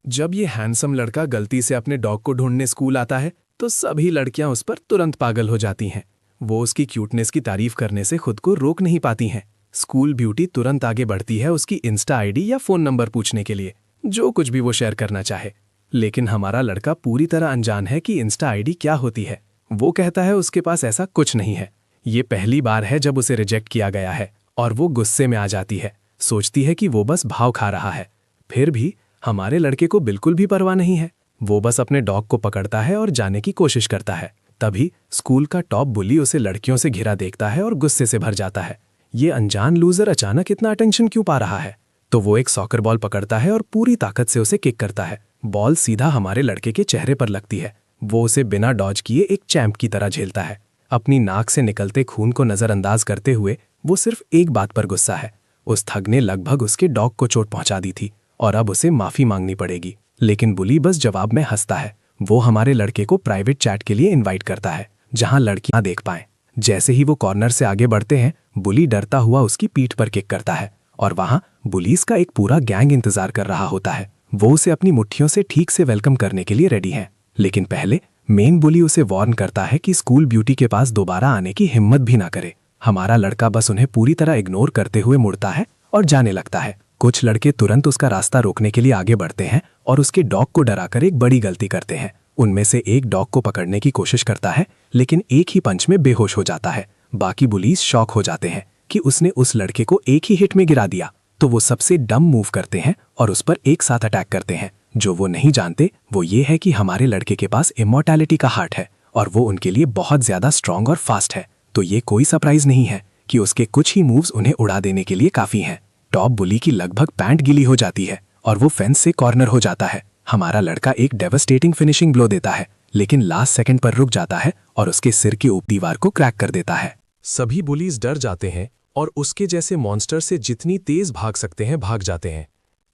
जब ये हैंडसम लड़का गलती से अपने डॉग को ढूंढने स्कूल आता है तो सभी लड़कियां उस पर तुरंत पागल हो जाती हैं। वो उसकी क्यूटनेस की तारीफ करने से खुद को रोक नहीं पाती हैं। स्कूल ब्यूटी तुरंत आगे बढ़ती है उसकी इंस्टा आईडी या फोन नंबर पूछने के लिए, जो कुछ भी वो शेयर करना चाहे। लेकिन हमारा लड़का पूरी तरह अनजान है कि इंस्टा आईडी क्या होती है। वो कहता है उसके पास ऐसा कुछ नहीं है। ये पहली बार है जब उसे रिजेक्ट किया गया है और वो गुस्से में आ जाती है। सोचती है कि वो बस भाव खा रहा है। फिर भी हमारे लड़के को बिल्कुल भी परवाह नहीं है। वो बस अपने डॉग को पकड़ता है और जाने की कोशिश करता है। तभी स्कूल का टॉप बुली उसे लड़कियों से घिरा देखता है और गुस्से से भर जाता है। ये अनजान लूजर अचानक इतना अटेंशन क्यों पा रहा है? तो वो एक सॉकर बॉल पकड़ता है और पूरी ताकत से उसे किक करता है। बॉल सीधा हमारे लड़के के चेहरे पर लगती है। वो उसे बिना डॉज किए एक चैंप की तरह झेलता है। अपनी नाक से निकलते खून को नजरअंदाज करते हुए वो सिर्फ एक बात पर गुस्सा है। उस ठग ने लगभग उसके डॉग को चोट पहुंचा दी थी और अब उसे माफी मांगनी पड़ेगी। लेकिन बुली बस जवाब में हंसता है। वो हमारे लड़के को प्राइवेट चैट के लिए इनवाइट करता है जहां लड़कियां देख पाएं। जैसे ही वो कॉर्नर से आगे बढ़ते हैं, बुली डरता हुआ उसकी पीठ पर किक करता है और वहां पुलिस का एक पूरा गैंग इंतजार कर रहा होता है। वो उसे अपनी मुट्ठियों से ठीक से वेलकम करने के लिए रेडी है। लेकिन पहले मेन बुली उसे वार्न करता है कि स्कूल ब्यूटी के पास दोबारा आने की हिम्मत भी ना करे। हमारा लड़का बस उन्हें पूरी तरह इग्नोर करते हुए मुड़ता है और जाने लगता है। कुछ लड़के तुरंत उसका रास्ता रोकने के लिए आगे बढ़ते हैं और उसके डॉग को डराकर एक बड़ी गलती करते हैं। उनमें से एक डॉग को पकड़ने की कोशिश करता है, लेकिन एक ही पंच में बेहोश हो जाता है। बाकी बुलीज शॉक हो जाते हैं कि उसने उस लड़के को एक ही हिट में गिरा दिया। तो वो सबसे डम मूव करते हैं और उस पर एक साथ अटैक करते हैं। जो वो नहीं जानते वो ये है कि हमारे लड़के के पास इमॉर्टैलिटी का हार्ट है और वो उनके लिए बहुत ज्यादा स्ट्रांग और फास्ट है। तो ये कोई सरप्राइज नहीं है कि उसके कुछ ही मूव्स उन्हें उड़ा देने के लिए काफी हैं। टॉप बुली की लगभग पैंट गीली हो जाती है और वो फेंस से कॉर्नर हो जाता है। हमारा लड़का एक डेवास्टेटिंग फिनिशिंग ब्लो देता है, लेकिन लास्ट सेकंड पर रुक जाता है और उसके सिर के ऊपर दीवार को क्रैक कर देता है। सभी बुलीज डर जाते हैं और उसके जैसे मॉन्स्टर से जितनी तेज भाग सकते हैं भाग जाते हैं।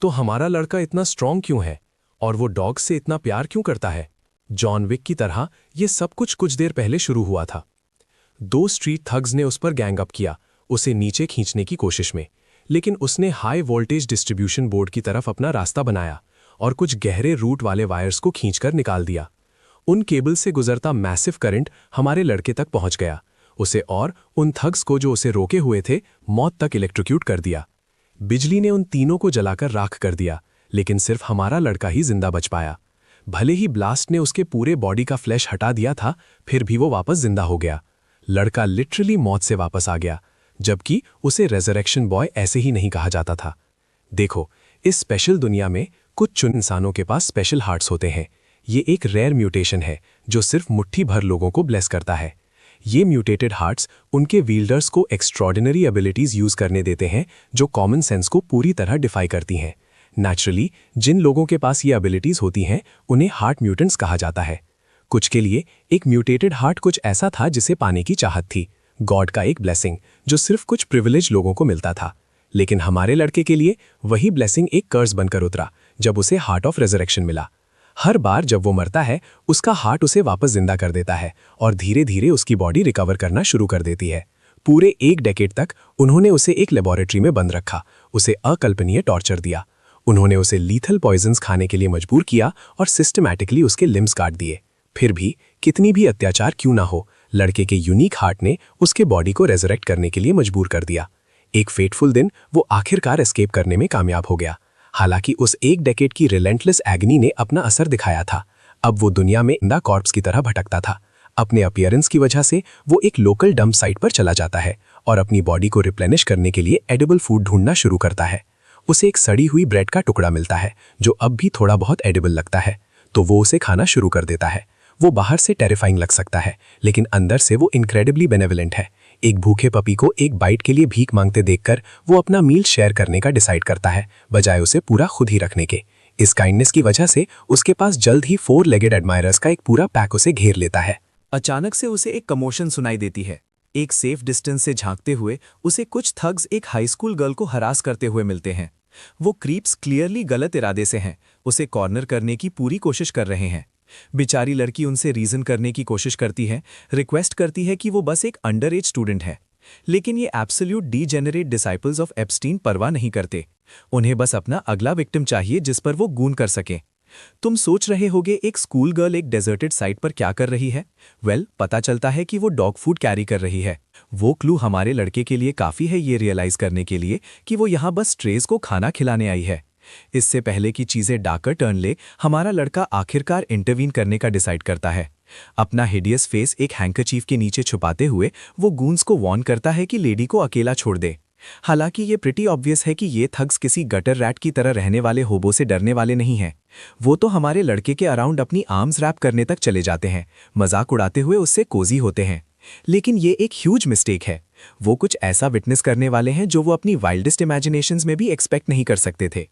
तो हमारा लड़का इतना स्ट्रांग क्यों है और वो डॉग से इतना प्यार क्यों करता है? जॉन विक की तरह ये सब कुछ देर पहले शुरू हुआ था। 2 स्ट्रीट थग्स ने उस पर गैंग अप किया, उसे नीचे खींचने की कोशिश में। लेकिन उसने हाई वोल्टेज डिस्ट्रीब्यूशन बोर्ड की तरफ अपना रास्ता बनाया और कुछ गहरे रूट वाले वायर्स को खींचकर निकाल दिया। उन केबल से गुजरता मैसिव करंट हमारे लड़के तक पहुंच गया। उसे और उन थग्स को जो उसे रोके हुए थे मौत तक इलेक्ट्रोक्यूट कर दिया। बिजली ने उन तीनों को जलाकर राख कर दिया, लेकिन सिर्फ हमारा लड़का ही जिंदा बच पाया। भले ही ब्लास्ट ने उसके पूरे बॉडी का फ्लैश हटा दिया था, फिर भी वो वापस जिंदा हो गया। लड़का लिटरली मौत से वापस आ गया, जबकि उसे रेजरेक्शन बॉय ऐसे ही नहीं कहा जाता था। देखो, इस स्पेशल दुनिया में कुछ चुन इंसानों के पास स्पेशल हार्ट्स होते हैं। ये एक रेयर म्यूटेशन है जो सिर्फ मुट्ठी भर लोगों को ब्लेस करता है। ये म्यूटेटेड हार्ट्स उनके वील्डर्स को एक्स्ट्रॉर्डिनरी एबिलिटीज यूज करने देते हैं जो कॉमन सेंस को पूरी तरह डिफाई करती हैं। नेचुरली जिन लोगों के पास ये एबिलिटीज होती हैं उन्हें हार्ट म्यूटेंट्स कहा जाता है। कुछ के लिए एक म्यूटेटेड हार्ट कुछ ऐसा था जिसे पाने की चाहत थी, गॉड का एक ब्लेसिंग जो सिर्फ कुछ प्रिविलेज लोगों को मिलता था। लेकिन हमारे लड़के के लिए वही ब्लेसिंग एक कर्स बनकर उतरा जब उसे हार्ट ऑफ रेजरेक्शन मिला। हर बार जब वो मरता है उसका हार्ट उसे वापस जिंदा कर देता है और धीरे धीरे उसकी बॉडी रिकवर करना शुरू कर देती है। पूरे 1 डेकेड तक उन्होंने उसे एक लेबोरेटरी में बंद रखा, उसे अकल्पनीय टॉर्चर दिया। उन्होंने उसे लीथल पॉइजन्स खाने के लिए मजबूर किया और सिस्टमैटिकली उसके लिम्स काट दिए। फिर भी कितनी भी अत्याचार क्यों ना हो, लड़के के यूनिक हार्ट ने उसके बॉडी को रेजरेक्ट करने के लिए मजबूर कर दिया। एक फेटफुल दिन वो आखिरकार एस्केप करने में कामयाब हो गया। हालांकि उस 1 डेकेड की रिलेंटलेस एग्नी ने अपना असर दिखाया था। अब वो दुनिया में इंदा कॉर्प्स की तरह भटकता था। अपने अपीयरेंस की वजह से वो एक लोकल डंप साइट पर चला जाता है और अपनी बॉडी को रिप्लेनिश करने के लिए एडिबल फूड ढूंढना शुरू करता है। उसे एक सड़ी हुई ब्रेड का टुकड़ा मिलता है जो अब भी थोड़ा बहुत एडिबल लगता है, तो वो उसे खाना शुरू कर देता है। वो बाहर से टेरिफाइंग लग सकता है, लेकिन अंदर से वो इनक्रेडिबली बेनेवलेंट है। एक भूखे पपी को एक बाइट के लिए भीख मांगते देखकर वो अपना मील शेयर करने का डिसाइड करता है, बजाय उसे पूरा खुद ही रखने के। इस काइंडनेस की वजह से उसके पास जल्द ही 4 लेगेड एडमायरर्स का एक पूरा पैक उसे घेर लेता है। अचानक से उसे एक कमोशन सुनाई देती है। एक सेफ डिस्टेंस से झांकते हुए उसे कुछ थग्स एक हाई स्कूल गर्ल को हरास करते हुए मिलते हैं। वो क्रीप्स क्लियरली गलत इरादे से हैं, उसे कॉर्नर करने की पूरी कोशिश कर रहे हैं। बेचारी लड़की उनसे रीजन करने की कोशिश करती है, रिक्वेस्ट करती है कि वो बस एक अंडर एज स्टूडेंट है। लेकिन ये absolute degenerate disciples of Epstein परवाह नहीं करते। उन्हें बस अपना अगला विक्टिम चाहिए जिस पर वो गून कर सकें। तुम सोच रहे होगे एक स्कूल गर्ल एक डेजर्टेड साइट पर क्या कर रही है? पता चलता है कि वो डॉग फूड कैरी कर रही है। वो क्लू हमारे लड़के के लिए काफ़ी है ये रियलाइज़ करने के लिए कि वो यहाँ बस स्ट्रेज को खाना खिलाने आई है। इससे पहले कि चीज़ें डार्कर टर्न ले, हमारा लड़का आखिरकार इंटरवीन करने का डिसाइड करता है। अपना हिडियस फेस एक हैंकरचीफ के नीचे छुपाते हुए वो गूंस को वार्न करता है कि लेडी को अकेला छोड़ दे। हालांकि ये प्रिटी ऑब्वियस है कि ये थग्स किसी गटर रैट की तरह रहने वाले होबो से डरने वाले नहीं हैं। वो तो हमारे लड़के के अराउंड अपनी आर्म्स रैप करने तक चले जाते हैं, मजाक उड़ाते हुए उससे कोजी होते हैं। लेकिन ये एक ह्यूज मिस्टेक है। वो कुछ ऐसा विटनेस करने वाले हैं जो वो अपनी वाइल्डेस्ट इमेजिनेशंस में भी एक्सपेक्ट नहीं कर सकते थे।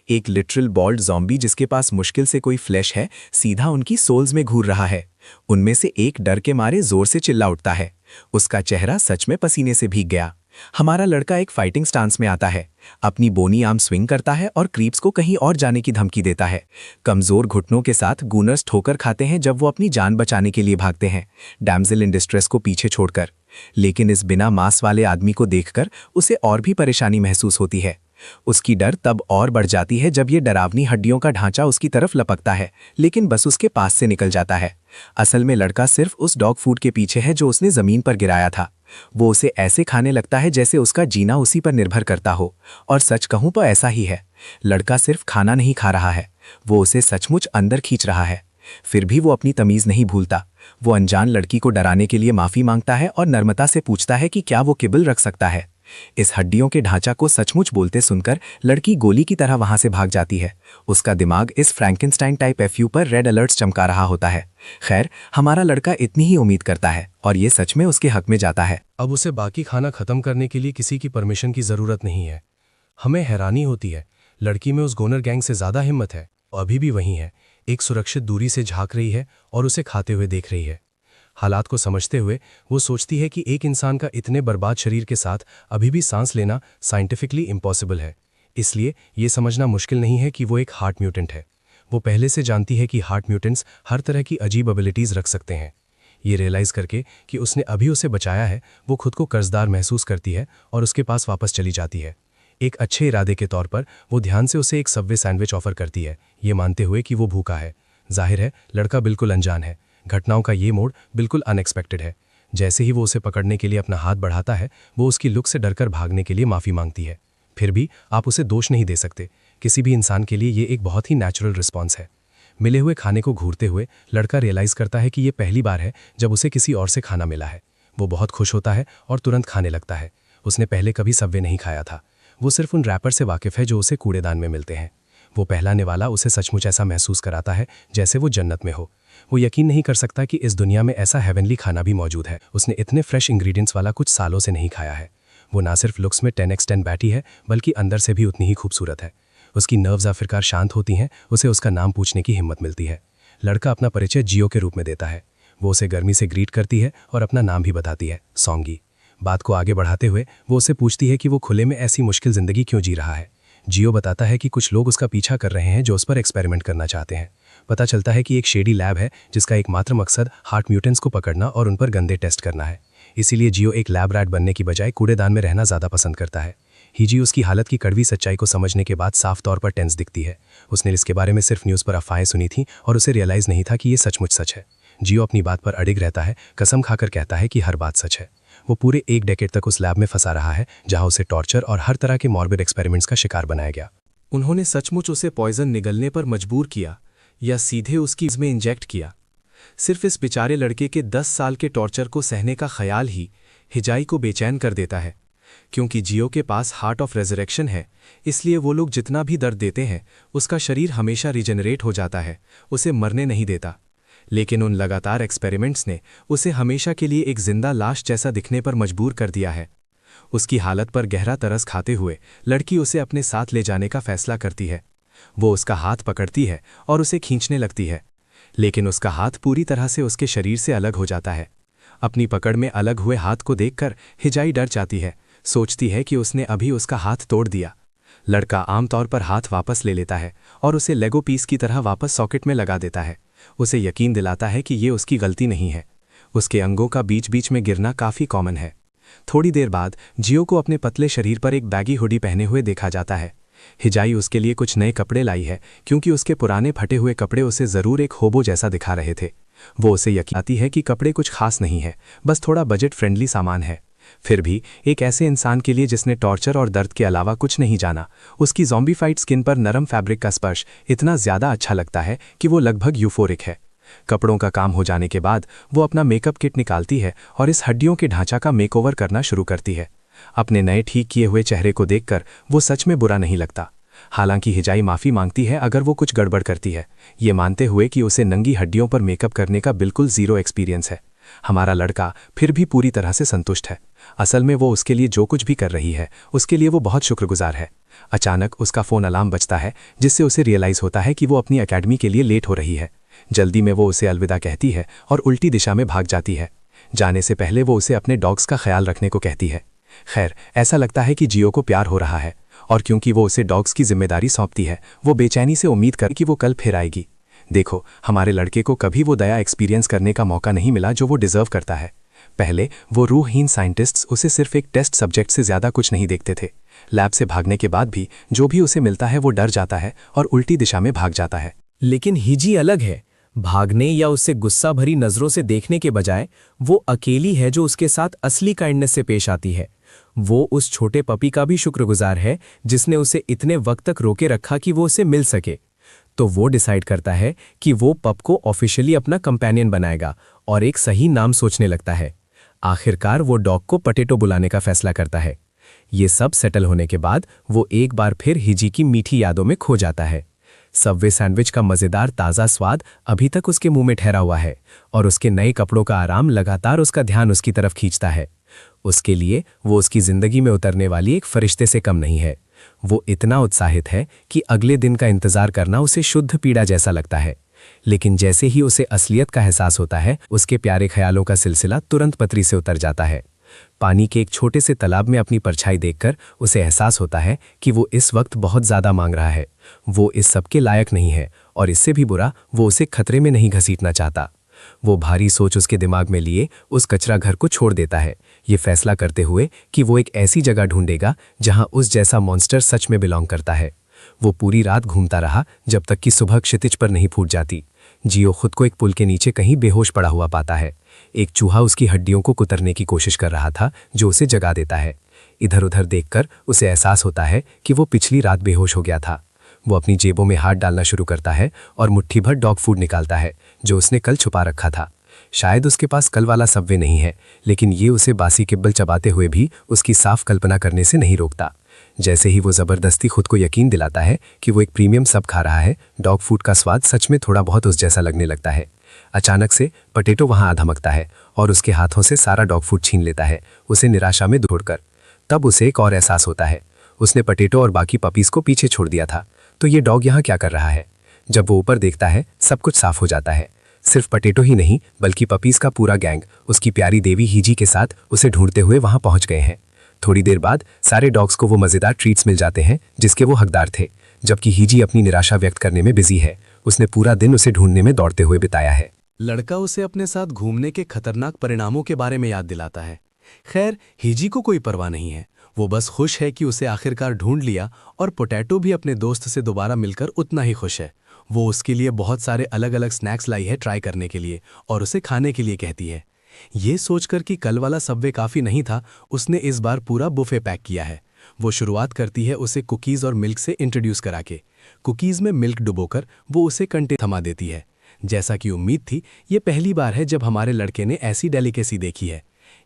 एक लिटरल बॉल्ड ज़ॉम्बी जिसके पास मुश्किल से कोई फ्लैश है, सीधा उनकी सोल्स में घूर रहा है। उनमें से एक डर के मारे जोर से चिल्ला उठता है। उसका चेहरा सच में पसीने से भीग गया। हमारा लड़का एक फाइटिंग स्टांस में आता है, अपनी बोनी आर्म स्विंग करता है और क्रीप्स को कहीं और जाने की धमकी देता है। कमजोर घुटनों के साथ गूनर्स ठोकर खाते हैं जब वो अपनी जान बचाने के लिए भागते हैं, डैमजिल इन डिस्ट्रेस को पीछे छोड़कर। लेकिन इस बिना मांस वाले आदमी को देखकर उसे और भी परेशानी महसूस होती है। उसकी डर तब और बढ़ जाती है जब ये डरावनी हड्डियों का ढांचा उसकी तरफ लपकता है, लेकिन बस उसके पास से निकल जाता है। असल में लड़का सिर्फ उस डॉग फूड के पीछे है जो उसने जमीन पर गिराया था। वो उसे ऐसे खाने लगता है जैसे उसका जीना उसी पर निर्भर करता हो। और सच कहूं तो ऐसा ही है। लड़का सिर्फ खाना नहीं खा रहा है, वो उसे सचमुच अंदर खींच रहा है। फिर भी वो अपनी तमीज़ नहीं भूलता। वो अनजान लड़की को डराने के लिए माफ़ी मांगता है और नर्मता से पूछता है कि क्या वो किबल रख सकता है। इस हड्डियों के ढांचा को सचमुच बोलते सुनकर लड़की गोली की तरह वहां से भाग जाती है। उसका दिमाग इस फ्रैंकेनस्टाइन टाइप एफयू पर रेड अलर्ट्स चमका रहा होता है। खैर, हमारा लड़का इतनी ही उम्मीद करता है और ये सच में उसके हक में जाता है। अब उसे बाकी खाना खत्म करने के लिए किसी की परमिशन की जरूरत नहीं है। हमें हैरानी होती है, लड़की में उस गोनर गैंग से ज्यादा हिम्मत है। अभी भी वहीं है, एक सुरक्षित दूरी से झांक रही है और उसे खाते हुए देख रही है। हालात को समझते हुए वो सोचती है कि एक इंसान का इतने बर्बाद शरीर के साथ अभी भी सांस लेना साइंटिफिकली इम्पॉसिबल है। इसलिए ये समझना मुश्किल नहीं है कि वो एक हार्ट म्यूटेंट है। वो पहले से जानती है कि हार्ट म्यूटेंट्स हर तरह की अजीब एबिलिटीज़ रख सकते हैं। ये रियलाइज़ करके कि उसने अभी उसे बचाया है, वो खुद को कर्जदार महसूस करती है और उसके पास वापस चली जाती है। एक अच्छे इरादे के तौर पर वो ध्यान से उसे एक सबवे सैंडविच ऑफर करती है, ये मानते हुए कि वो भूखा है। जाहिर है लड़का बिल्कुल अनजान है। घटनाओं का ये मोड़ बिल्कुल अनएक्सपेक्टेड है। जैसे ही वो उसे पकड़ने के लिए अपना हाथ बढ़ाता है, वो उसकी लुक से डरकर भागने के लिए माफ़ी मांगती है। फिर भी आप उसे दोष नहीं दे सकते। किसी भी इंसान के लिए ये एक बहुत ही नेचुरल रिस्पॉन्स है। मिले हुए खाने को घूरते हुए लड़का रियलाइज़ करता है कि ये पहली बार है जब उसे किसी और से खाना मिला है। वो बहुत खुश होता है और तुरंत खाने लगता है। उसने पहले कभी सबवे नहीं खाया था। वो सिर्फ उन रैपर से वाकिफ़ है जो उसे कूड़ेदान में मिलते हैं। वो पहला निवाला उसे सचमुच ऐसा महसूस कराता है जैसे वो जन्नत में हो। वो यकीन नहीं कर सकता कि इस दुनिया में ऐसा हेवनली खाना भी मौजूद है। उसने इतने फ्रेश इंग्रेडिएंट्स वाला कुछ सालों से नहीं खाया है। वो ना सिर्फ लुक्स में 10x10 बैठी है, बल्कि अंदर से भी उतनी ही खूबसूरत है। उसकी नर्व्स आखिरकार शांत होती हैं, उसे उसका नाम पूछने की हिम्मत मिलती है। लड़का अपना परिचय जियो के रूप में देता है। वो उसे गर्मी से ग्रीट करती है और अपना नाम भी बताती है, सॉन्गी। बात को आगे बढ़ाते हुए वो उससे पूछती है कि वो खुले में ऐसी मुश्किल ज़िंदगी क्यों जी रहा है। जियो बताता है कि कुछ लोग उसका पीछा कर रहे हैं जो उस पर एक्सपेरिमेंट करना चाहते हैं। पता चलता है कि एक शेडी लैब है जिसका एकमात्र मकसद हार्ट म्यूटेंट्स को पकड़ना और उन पर गंदे टेस्ट करना है। इसीलिए जियो एक लैब रैट बनने की बजाय कूड़ेदान में रहना ज़्यादा पसंद करता है। हिजी उसकी हालत की कड़वी सच्चाई को समझने के बाद साफ तौर पर टेंस दिखती है। उसने इसके बारे में सिर्फ न्यूज़ पर अफवाहें सुनी थी और उसे रियलाइज़ नहीं था कि ये सचमुच सच है। जियो अपनी बात पर अडिग रहता है, कसम खाकर कहता है कि हर बात सच है। वो पूरे 1 डेकेड तक उस लैब में फंसा रहा है जहां उसे टॉर्चर और हर तरह के मॉर्बिड एक्सपेरिमेंट्स का शिकार बनाया गया। उन्होंने सचमुच उसे पॉइजन निगलने पर मजबूर किया या सीधे उसकी में इंजेक्ट किया? सिर्फ इस बेचारे लड़के के 10 साल के टॉर्चर को सहने का ख्याल ही हिजाई को बेचैन कर देता है। क्योंकि जियो के पास हार्ट ऑफ रेजरेक्शन है, इसलिए वो लोग जितना भी दर्द देते हैं उसका शरीर हमेशा रिजेनरेट हो जाता है, उसे मरने नहीं देता। लेकिन उन लगातार एक्सपेरिमेंट्स ने उसे हमेशा के लिए एक जिंदा लाश जैसा दिखने पर मजबूर कर दिया है। उसकी हालत पर गहरा तरस खाते हुए लड़की उसे अपने साथ ले जाने का फैसला करती है। वो उसका हाथ पकड़ती है और उसे खींचने लगती है, लेकिन उसका हाथ पूरी तरह से उसके शरीर से अलग हो जाता है। अपनी पकड़ में अलग हुए हाथ को देखकर हिजाई डर जाती है, सोचती है कि उसने अभी उसका हाथ तोड़ दिया। लड़का आमतौर पर हाथ वापस ले लेता है और उसे लेगो पीस की तरह वापस सॉकेट में लगा देता है। उसे यकीन दिलाता है कि ये उसकी गलती नहीं है। उसके अंगों का बीच बीच में गिरना काफ़ी कॉमन है। थोड़ी देर बाद जियो को अपने पतले शरीर पर एक बैगी हुडी पहने हुए देखा जाता है। हिजाई उसके लिए कुछ नए कपड़े लाई है क्योंकि उसके पुराने फटे हुए कपड़े उसे ज़रूर एक होबो जैसा दिखा रहे थे। वो उसे यकीन आती है कि कपड़े कुछ खास नहीं है, बस थोड़ा बजट फ्रेंडली सामान है। फिर भी एक ऐसे इंसान के लिए जिसने टॉर्चर और दर्द के अलावा कुछ नहीं जाना, उसकी ज़ॉम्बीफाइड स्किन पर नरम फैब्रिक का स्पर्श इतना ज़्यादा अच्छा लगता है कि वो लगभग यूफोरिक है। कपड़ों का काम हो जाने के बाद वो अपना मेकअप किट निकालती है और इस हड्डियों के ढांचा का मेकओवर करना शुरू करती है। अपने नए ठीक किए हुए चेहरे को देखकर वो सच में बुरा नहीं लगता। हालांकि हिजाई माफ़ी मांगती है अगर वो कुछ गड़बड़ करती है, ये मानते हुए कि उसे नंगी हड्डियों पर मेकअप करने का बिल्कुल ज़ीरो एक्सपीरियंस है। हमारा लड़का फिर भी पूरी तरह से संतुष्ट है। असल में वो उसके लिए जो कुछ भी कर रही है उसके लिए वो बहुत शुक्रगुजार है। अचानक उसका फ़ोन अलार्म बजता है जिससे उसे रियलाइज़ होता है कि वो अपनी एकेडमी के लिए लेट हो रही है। जल्दी में वो उसे अलविदा कहती है और उल्टी दिशा में भाग जाती है। जाने से पहले वो उसे अपने डॉग्स का ख्याल रखने को कहती है। खैर, ऐसा लगता है कि जियो को प्यार हो रहा है और क्योंकि वो उसे डॉग्स की जिम्मेदारी सौंपती है, वो बेचैनी से उम्मीद कर कि वो कल फिर आएगी। देखो, हमारे लड़के को कभी वो दया एक्सपीरियंस करने का मौका नहीं मिला जो वो डिज़र्व करता है। पहले वो रूहहीन साइंटिस्ट्स उसे सिर्फ एक टेस्ट सब्जेक्ट से ज़्यादा कुछ नहीं देखते थे। लैब से भागने के बाद भी जो भी उसे मिलता है वो डर जाता है और उल्टी दिशा में भाग जाता है। लेकिन हिजी अलग है। भागने या उससे गुस्सा भरी नजरों से देखने के बजाय वो अकेली है जो उसके साथ असली काइंडनेस से पेश आती है। वो उस छोटे पपी का भी शुक्रगुजार है जिसने उसे इतने वक्त तक रोके रखा कि वो उसे मिल सके। तो वो डिसाइड करता है कि वो पप को ऑफिशियली अपना कंपेनियन बनाएगा और एक सही नाम सोचने लगता है। आखिरकार वो डॉग को पटेटो बुलाने का फैसला करता है। ये सब सेटल होने के बाद वो एक बार फिर हिजी की मीठी यादों में खो जाता है। सबवे सैंडविच का मज़ेदार ताज़ा स्वाद अभी तक उसके मुंह में ठहरा हुआ है और उसके नए कपड़ों का आराम लगातार उसका ध्यान उसकी तरफ खींचता है। उसके लिए वो उसकी ज़िंदगी में उतरने वाली एक फरिश्ते से कम नहीं है। वो इतना उत्साहित है कि अगले दिन का इंतज़ार करना उसे शुद्ध पीड़ा जैसा लगता है। लेकिन जैसे ही उसे असलियत का एहसास होता है, उसके प्यारे ख्यालों का सिलसिला तुरंत पटरी से उतर जाता है। पानी के एक छोटे से तालाब में अपनी परछाई देखकर उसे एहसास होता है कि वो इस वक्त बहुत ज़्यादा मांग रहा है। वो इस सब के लायक नहीं है और इससे भी बुरा वो उसे खतरे में नहीं घसीटना चाहता। वो भारी सोच उसके दिमाग में लिए उस कचरा घर को छोड़ देता है, ये फैसला करते हुए कि वो एक ऐसी जगह ढूंढेगा जहां उस जैसा मॉन्स्टर सच में बिलोंग करता है। वो पूरी रात घूमता रहा जब तक कि सुबह क्षितिज पर नहीं फूट जाती। जियो खुद को एक पुल के नीचे कहीं बेहोश पड़ा हुआ पाता है। एक चूहा उसकी हड्डियों को कुतरने की कोशिश कर रहा था जो उसे जगा देता है। इधर उधर देखकर उसे एहसास होता है कि वो पिछली रात बेहोश हो गया था। वो अपनी जेबों में हाथ डालना शुरू करता है और मुट्ठी भर डॉग फूड निकालता है जो उसने कल छुपा रखा था। शायद उसके पास कल वाला सबवे नहीं है, लेकिन ये उसे बासी किब्बल चबाते हुए भी उसकी साफ कल्पना करने से नहीं रोकता। जैसे ही वो ज़बरदस्ती खुद को यकीन दिलाता है कि वो एक प्रीमियम सब खा रहा है, डॉग फूड का स्वाद सच में थोड़ा बहुत उस जैसा लगने लगता है। अचानक से पटेटो वहाँ आ धमकता है और उसके हाथों से सारा डॉग फूड छीन लेता है, उसे निराशा में छोड़कर। तब उसे एक और एहसास होता है, उसने पटेटो और बाकी पपीज़ को पीछे छोड़ दिया था, तो ये डॉग यहाँ क्या कर रहा है। जब वो ऊपर देखता है, सब कुछ साफ हो जाता है। सिर्फ पटेटो ही नहीं बल्कि पपीज़ का पूरा गैंग उसकी प्यारी देवी हिजी के साथ उसे ढूंढते हुए वहाँ पहुँच गए हैं। थोड़ी देर बाद सारे डॉग्स को वो मज़ेदार ट्रीट्स मिल जाते हैं जिसके वो हकदार थे, जबकि हिजी अपनी निराशा व्यक्त करने में बिजी है। उसने पूरा दिन उसे ढूंढने में दौड़ते हुए बिताया है। लड़का उसे अपने साथ घूमने के खतरनाक परिणामों के बारे में याद दिलाता है। खैर, हिजी को कोई परवाह नहीं है। वो बस खुश है कि उसे आखिरकार ढूंढ लिया और पोटैटो भी अपने दोस्त से दोबारा मिलकर उतना ही खुश है। वो उसके लिए बहुत सारे अलग अलग स्नैक्स लाई है ट्राई करने के लिए और उसे खाने के लिए कहती है। ये सोचकर कि कल वाला सबवे काफ़ी नहीं था, उसने इस बार पूरा बुफे पैक किया है। वो शुरुआत करती है उसे कुकीज़ और मिल्क से इंट्रोड्यूस करा के। कुकीज़ में मिल्क डुबोकर वो उसे कंटे थमा देती है। जैसा कि उम्मीद थी, ये पहली बार है जब हमारे लड़के ने ऐसी डेलिकेसी देखी है।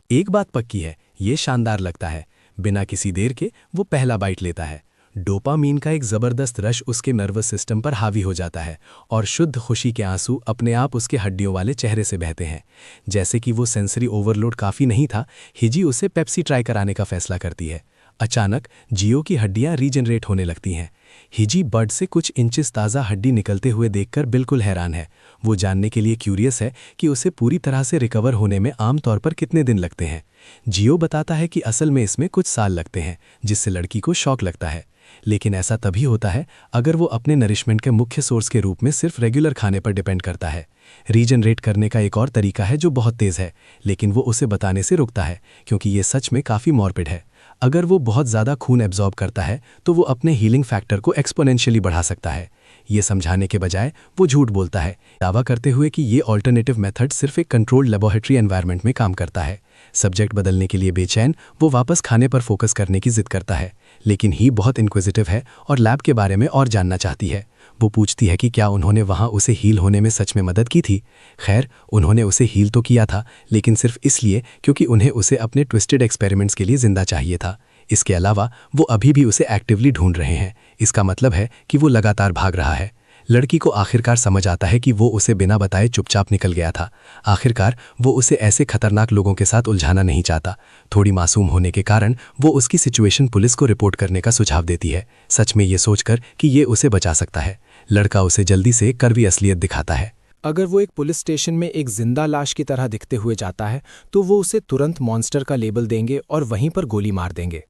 एक बात पक्की है, ये शानदार लगता है। बिना किसी देर के वो पहला बाइट लेता है। डोपामीन का एक ज़बरदस्त रश उसके नर्वस सिस्टम पर हावी हो जाता है और शुद्ध खुशी के आंसू अपने आप उसके हड्डियों वाले चेहरे से बहते हैं। जैसे कि वो सेंसरी ओवरलोड काफ़ी नहीं था, हिजी उसे पेप्सी ट्राई कराने का फैसला करती है। अचानक जियो की हड्डियां रीजनरेट होने लगती हैं। हिजी बर्ड से कुछ इंचेस ताज़ा हड्डी निकलते हुए देखकर बिल्कुल हैरान है। वो जानने के लिए क्यूरियस है कि उसे पूरी तरह से रिकवर होने में आमतौर पर कितने दिन लगते हैं। जियो बताता है कि असल में इसमें कुछ साल लगते हैं, जिससे लड़की को शॉक लगता है। लेकिन ऐसा तभी होता है अगर वो अपने नरिशमेंट के मुख्य सोर्स के रूप में सिर्फ रेगुलर खाने पर डिपेंड करता है। रीजनरेट करने का एक और तरीका है जो बहुत तेज़ है, लेकिन वो उसे बताने से रुकता है क्योंकि ये सच में काफ़ी मॉर्बिड है। अगर वो बहुत ज़्यादा खून एब्जॉर्ब करता है तो वो अपने हीलिंग फैक्टर को एक्सपोनेंशियली बढ़ा सकता है। ये समझाने के बजाय वो झूठ बोलता है, दावा करते हुए कि ये ऑल्टरनेटिव मेथड सिर्फ एक कंट्रोल्ड लेबोरेटरी एनवायरनमेंट में काम करता है। सब्जेक्ट बदलने के लिए बेचैन वो वापस खाने पर फोकस करने की जिद करता है, लेकिन ही बहुत इंक्विजिटिव है और लैब के बारे में और जानना चाहती है। वो पूछती है कि क्या उन्होंने वहाँ उसे हील होने में सच में मदद की थी। खैर, उन्होंने उसे हील तो किया था, लेकिन सिर्फ इसलिए क्योंकि उन्हें उसे अपने ट्विस्टेड एक्सपेरिमेंट्स के लिए जिंदा चाहिए था। इसके अलावा वो अभी भी उसे एक्टिवली ढूंढ रहे हैं। इसका मतलब है कि वो लगातार भाग रहा है। लड़की को आखिरकार समझ आता है कि वो उसे बिना बताए चुपचाप निकल गया था। आखिरकार वो उसे ऐसे खतरनाक लोगों के साथ उलझाना नहीं चाहता। थोड़ी मासूम होने के कारण वो उसकी सिचुएशन पुलिस को रिपोर्ट करने का सुझाव देती है, सच में ये सोचकर कि ये उसे बचा सकता है। लड़का उसे जल्दी से कड़वी असलियत दिखाता है। अगर वो एक पुलिस स्टेशन में एक जिंदा लाश की तरह दिखते हुए जाता है तो वो उसे तुरंत मॉन्स्टर का लेबल देंगे और वहीं पर गोली मार देंगे।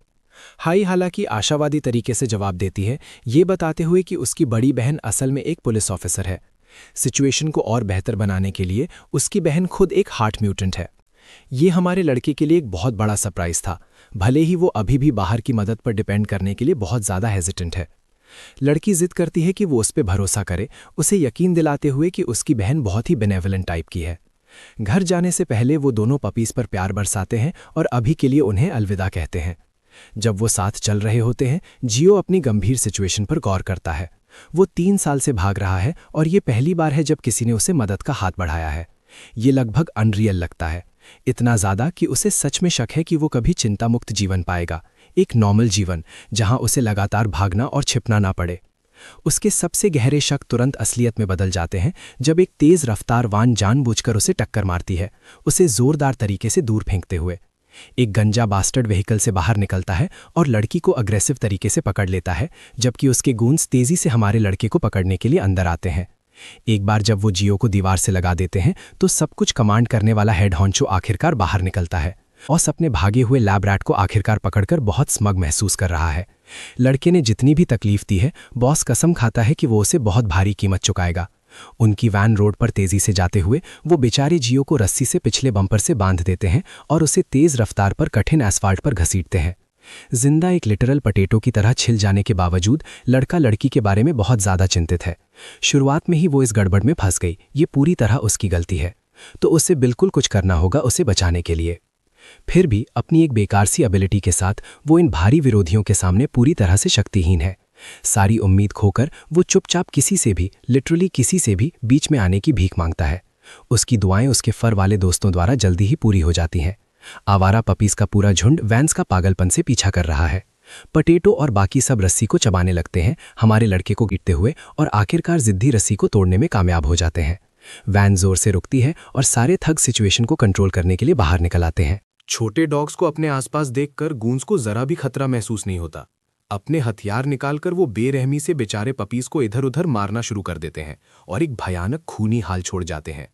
हाई हालांकि आशावादी तरीके से जवाब देती है, ये बताते हुए कि उसकी बड़ी बहन असल में एक पुलिस ऑफिसर है। सिचुएशन को और बेहतर बनाने के लिए उसकी बहन खुद एक हार्ट म्यूटेंट है। ये हमारे लड़के के लिए एक बहुत बड़ा सरप्राइज था, भले ही वो अभी भी बाहर की मदद पर डिपेंड करने के लिए बहुत ज़्यादा हेजिटेंट है। लड़की जिद करती है कि वो उस पर भरोसा करे, उसे यकीन दिलाते हुए कि उसकी बहन बहुत ही बेनेवलेंट टाइप की है। घर जाने से पहले वो दोनों पपीज पर प्यार बरसाते हैं और अभी के लिए उन्हें अलविदा कहते हैं। जब वो साथ चल रहे होते हैं, जियो अपनी गंभीर सिचुएशन पर गौर करता है। वो 3 साल से भाग रहा है और ये पहली बार है जब किसी ने उसे मदद का हाथ बढ़ाया है। ये लगभग अनरियल लगता है, इतना ज़्यादा कि उसे सच में शक है कि वो कभी चिंतामुक्त जीवन पाएगा, एक नॉर्मल जीवन जहां उसे लगातार भागना और छिपना ना पड़े। उसके सबसे गहरे शक तुरंत असलियत में बदल जाते हैं जब एक तेज़ रफ्तार वान जानबूझकर उसे टक्कर मारती है, उसे ज़ोरदार तरीके से दूर फेंकते हुए। एक गंजा बास्टर्ड व्हीकल से बाहर निकलता है और लड़की को अग्रेसिव तरीके से पकड़ लेता है, जबकि उसके गूंज तेजी से हमारे लड़के को पकड़ने के लिए अंदर आते हैं। एक बार जब वो जियो को दीवार से लगा देते हैं तो सब कुछ कमांड करने वाला हेड हॉन्चो आखिरकार बाहर निकलता है और अपने भागे हुए लैब रैट को आखिरकार पकड़कर बहुत स्मग महसूस कर रहा है। लड़के ने जितनी भी तकलीफ दी है, बॉस कसम खाता है कि वो उसे बहुत भारी कीमत चुकाएगा। उनकी वैन रोड पर तेजी से जाते हुए वो बेचारे जियो को रस्सी से पिछले बम्पर से बांध देते हैं और उसे तेज रफ्तार पर कठिन एस्फाल्ट पर घसीटते हैं। जिंदा एक लिटरल पटेटो की तरह छिल जाने के बावजूद लड़का लड़की के बारे में बहुत ज़्यादा चिंतित है। शुरुआत में ही वो इस गड़बड़ में फंस गई, ये पूरी तरह उसकी गलती है, तो उसे बिल्कुल कुछ करना होगा उसे बचाने के लिए। फिर भी अपनी एक बेकार सी एबिलिटी के साथ वो इन भारी विरोधियों के सामने पूरी तरह से शक्तिहीन है। सारी उम्मीद खोकर वो चुपचाप किसी से भी, लिटरली किसी से भी बीच में आने की भीख मांगता है। उसकी दुआएं उसके फर वाले दोस्तों द्वारा जल्दी ही पूरी हो जाती हैं। आवारा पपीज का पूरा झुंड वैंस का पागलपन से पीछा कर रहा है। पटेटो और बाकी सब रस्सी को चबाने लगते हैं, हमारे लड़के को गिरते हुए, और आखिरकार जिद्दी रस्सी को तोड़ने में कामयाब हो जाते हैं। वैन जोर से रुकती है और सारे थग सिचुएशन को कंट्रोल करने के लिए बाहर निकल आते हैं। छोटे डॉग्स को अपने आसपास देखकर गूंज को जरा भी खतरा महसूस नहीं होता। अपने हथियार निकालकर वो बेरहमी से बेचारे पपीज को इधर उधर मारना शुरू कर देते हैं और एक भयानक खूनी हाल छोड़ जाते हैं।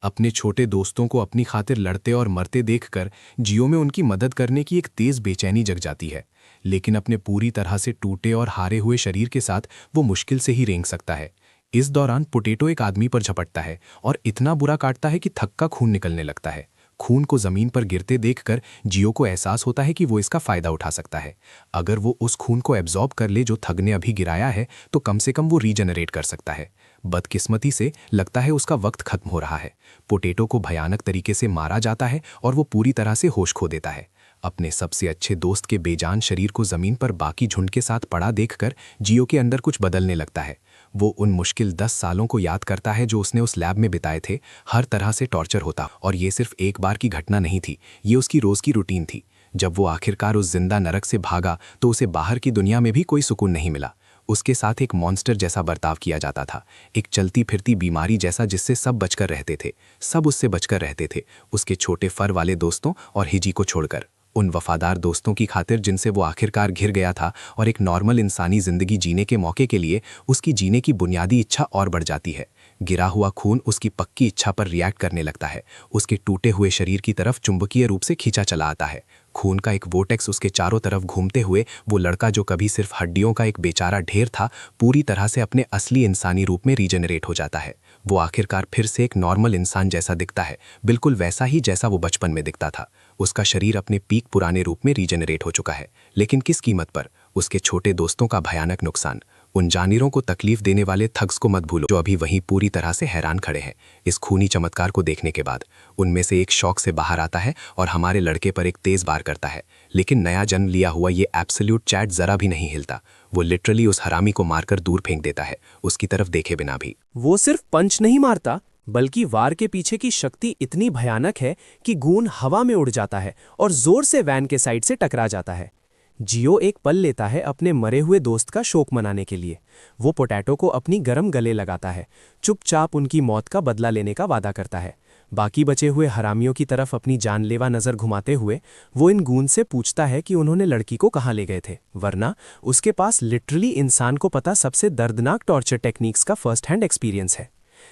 अपने छोटे दोस्तों को अपनी खातिर लड़ते और मरते देखकर जियो में उनकी मदद करने की एक तेज बेचैनी जग जाती है, लेकिन अपने पूरी तरह से टूटे और हारे हुए शरीर के साथ वो मुश्किल से ही रेंग सकता है। इस दौरान पोटैटो एक आदमी पर झपटता है और इतना बुरा काटता है कि थक का खून निकलने लगता है। खून को जमीन पर गिरते देखकर जियो को एहसास होता है कि वो इसका फायदा उठा सकता है। अगर वो उस खून को एब्जॉर्ब कर ले जो थग ने अभी गिराया है तो कम से कम वो रीजनरेट कर सकता है। बदकिस्मती से लगता है उसका वक्त खत्म हो रहा है। पोटैटो को भयानक तरीके से मारा जाता है और वो पूरी तरह से होश खो देता है। अपने सबसे अच्छे दोस्त के बेजान शरीर को जमीन पर बाकी झुंड के साथ पड़ा देखकर जियो के अंदर कुछ बदलने लगता है। वो उन मुश्किल 10 सालों को याद करता है जो उसने उस लैब में बिताए थे। हर तरह से टॉर्चर होता, और ये सिर्फ एक बार की घटना नहीं थी, ये उसकी रोज की रूटीन थी। जब वो आखिरकार उस जिंदा नरक से भागा तो उसे बाहर की दुनिया में भी कोई सुकून नहीं मिला। उसके साथ एक मॉन्स्टर जैसा बर्ताव किया जाता था, एक चलती फिरती बीमारी जैसा जिससे सब बचकर रहते थे। सब उससे बचकर रहते थे, उसके छोटे फर वाले दोस्तों और हिजी को छोड़कर। उन वफादार दोस्तों की खातिर जिनसे वो आखिरकार घिर गया था, और एक नॉर्मल इंसानी जिंदगी जीने के मौके के लिए उसकी जीने की बुनियादी इच्छा और बढ़ जाती है। गिरा हुआ खून उसकी पक्की इच्छा पर रिएक्ट करने लगता है, उसके टूटे हुए शरीर की तरफ चुंबकीय रूप से खींचा चला आता है। खून का एक वोटेक्स उसके चारों तरफ घूमते हुए वो लड़का जो कभी सिर्फ हड्डियों का एक बेचारा ढेर था, पूरी तरह से अपने असली इंसानी रूप में रीजनरेट हो जाता है। वो आखिरकार फिर से एक नॉर्मल इंसान जैसा दिखता है, बिल्कुल वैसा ही जैसा वो बचपन में दिखता था। उसका शरीर अपने पीक पुराने रूप में रीजनरेट हो चुका है, लेकिन किस कीमत पर? उसके छोटे दोस्तों का भयानक नुकसान। उन जानिरों को तकलीफ देने वाले थग्स को मत भूलो, जो अभी वहीं पूरी तरह से हैरान खड़े हैं इस खूनी चमत्कार को देखने के बाद। उनमें से एक शौक से बाहर आता है और हमारे लड़के पर एक तेज वार करता है, लेकिन नया जन्म लिया हुआ ये एब्सोल्यूट चैट जरा भी नहीं हिलता। वो लिटरली उस हरामी को मारकर दूर फेंक देता है, उसकी तरफ देखे बिना भी। वो सिर्फ पंच नहीं मारता, बल्कि वार के पीछे की शक्ति इतनी भयानक है कि गून हवा में उड़ जाता है और जोर से वैन के साइड से टकरा जाता है। जियो एक पल लेता है अपने मरे हुए दोस्त का शोक मनाने के लिए। वो पोटैटो को अपनी गरम गले लगाता है, चुपचाप उनकी मौत का बदला लेने का वादा करता है। बाकी बचे हुए हरामियों की तरफ अपनी जानलेवा नज़र घुमाते हुए वो इन गून से पूछता है कि उन्होंने लड़की को कहाँ ले गए थे, वरना उसके पास लिटरली इंसान को पता सबसे दर्दनाक टॉर्चर टेक्निक्स का फर्स्ट हैंड एक्सपीरियंस है।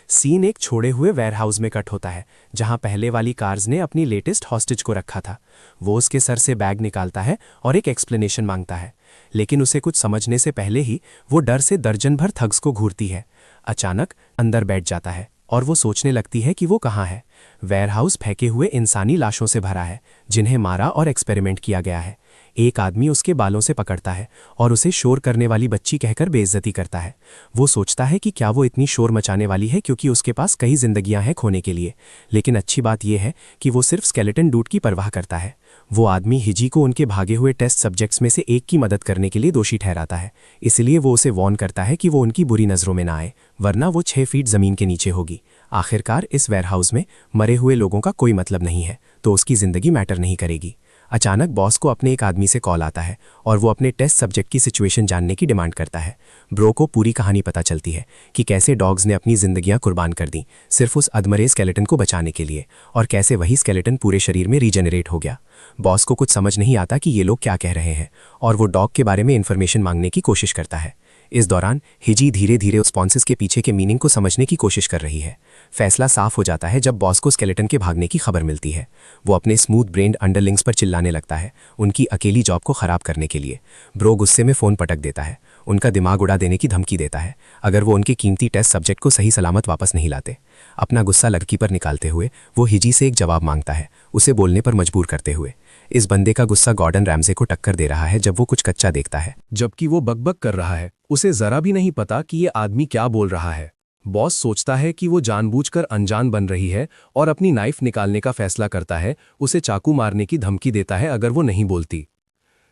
सीन एक छोड़े हुए वेयरहाउस में कट होता है, जहां पहले वाली कार्स ने अपनी लेटेस्ट हॉस्टेज को रखा था। वो उसके सर से बैग निकालता है और एक एक्सप्लेनेशन मांगता है, लेकिन उसे कुछ समझने से पहले ही वो डर से दर्जन भर थग्स को घूरती है। अचानक अंदर बैठ जाता है और वो सोचने लगती है कि वो कहाँ है। वेयरहाउस फेंके हुए इंसानी लाशों से भरा है, जिन्हें मारा और एक्सपेरिमेंट किया गया है। एक आदमी उसके बालों से पकड़ता है और उसे शोर करने वाली बच्ची कहकर बेइज्जती करता है। वो सोचता है कि क्या वो इतनी शोर मचाने वाली है क्योंकि उसके पास कई जिंदगियां हैं खोने के लिए, लेकिन अच्छी बात यह है कि वो सिर्फ स्केलेटन डूड की परवाह करता है। वो आदमी हिजी को उनके भागे हुए टेस्ट सब्जेक्ट्स में से एक की मदद करने के लिए दोषी ठहराता है, इसलिए वो उसे वार्न करता है कि वो उनकी बुरी नज़रों में ना आए, वरना वो 6 फीट ज़मीन के नीचे होगी। आखिरकार इस वेयरहाउस में मरे हुए लोगों का कोई मतलब नहीं है, तो उसकी ज़िंदगी मैटर नहीं करेगी। अचानक बॉस को अपने एक आदमी से कॉल आता है और वो अपने टेस्ट सब्जेक्ट की सिचुएशन जानने की डिमांड करता है। ब्रो को पूरी कहानी पता चलती है कि कैसे डॉग्स ने अपनी जिंदगियां कुर्बान कर दी सिर्फ उस अधमरे स्केलेटन को बचाने के लिए, और कैसे वही स्केलेटन पूरे शरीर में रीजनरेट हो गया। बॉस को कुछ समझ नहीं आता कि ये लोग क्या कह रहे हैं और वो डॉग के बारे में इन्फॉर्मेशन मांगने की कोशिश करता है। इस दौरान हिजी धीरे धीरे उस स्पॉन्सेस के पीछे के मीनिंग को समझने की कोशिश कर रही है। फैसला साफ हो जाता है जब बॉस को स्केलेटन के भागने की खबर मिलती है। वो अपने स्मूथ ब्रेन्ड अंडरलिंग्स पर चिल्लाने लगता है, उनकी अकेली जॉब को खराब करने के लिए। ब्रो गुस्से में फ़ोन पटक देता है, उनका दिमाग उड़ा देने की धमकी देता है अगर वो उनके कीमती टेस्ट सब्जेक्ट को सही सलामत वापस नहीं लाते। अपना गुस्सा लड़की पर निकालते हुए वो हिजी से एक जवाब मांगता है, उसे बोलने पर मजबूर करते हुए। इस बंदे का गुस्सा गॉर्डन रैमजे को टक्कर दे रहा है जब वो कुछ कच्चा देखता है। जबकि वो बकबक कर रहा है, उसे जरा भी नहीं पता कि ये आदमी क्या बोल रहा है। बॉस सोचता है कि वो जानबूझकर अनजान बन रही है और अपनी नाइफ निकालने का फैसला करता है, उसे चाकू मारने की धमकी देता है अगर वो नहीं बोलती।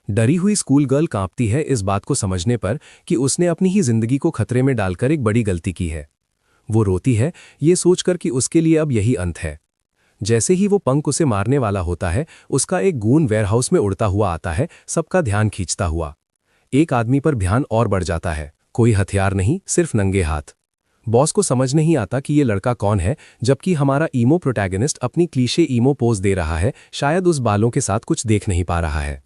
डरी हुई स्कूल गर्ल कांपती है इस बात को समझने पर कि उसने अपनी ही जिंदगी को खतरे में डालकर एक बड़ी गलती की है। वो रोती है ये सोचकर कि उसके लिए अब यही अंत है। जैसे ही वो पंख उसे मारने वाला होता है, उसका एक गून वेयरहाउस में उड़ता हुआ आता है, सबका ध्यान खींचता हुआ। एक आदमी पर ध्यान और बढ़ जाता है, कोई हथियार नहीं, सिर्फ नंगे हाथ। बॉस को समझ नहीं आता कि ये लड़का कौन है, जबकि हमारा ईमो प्रोटैगनिस्ट अपनी क्लीशे ईमो पोज दे रहा है, शायद उस बालों के साथ कुछ देख नहीं पा रहा है।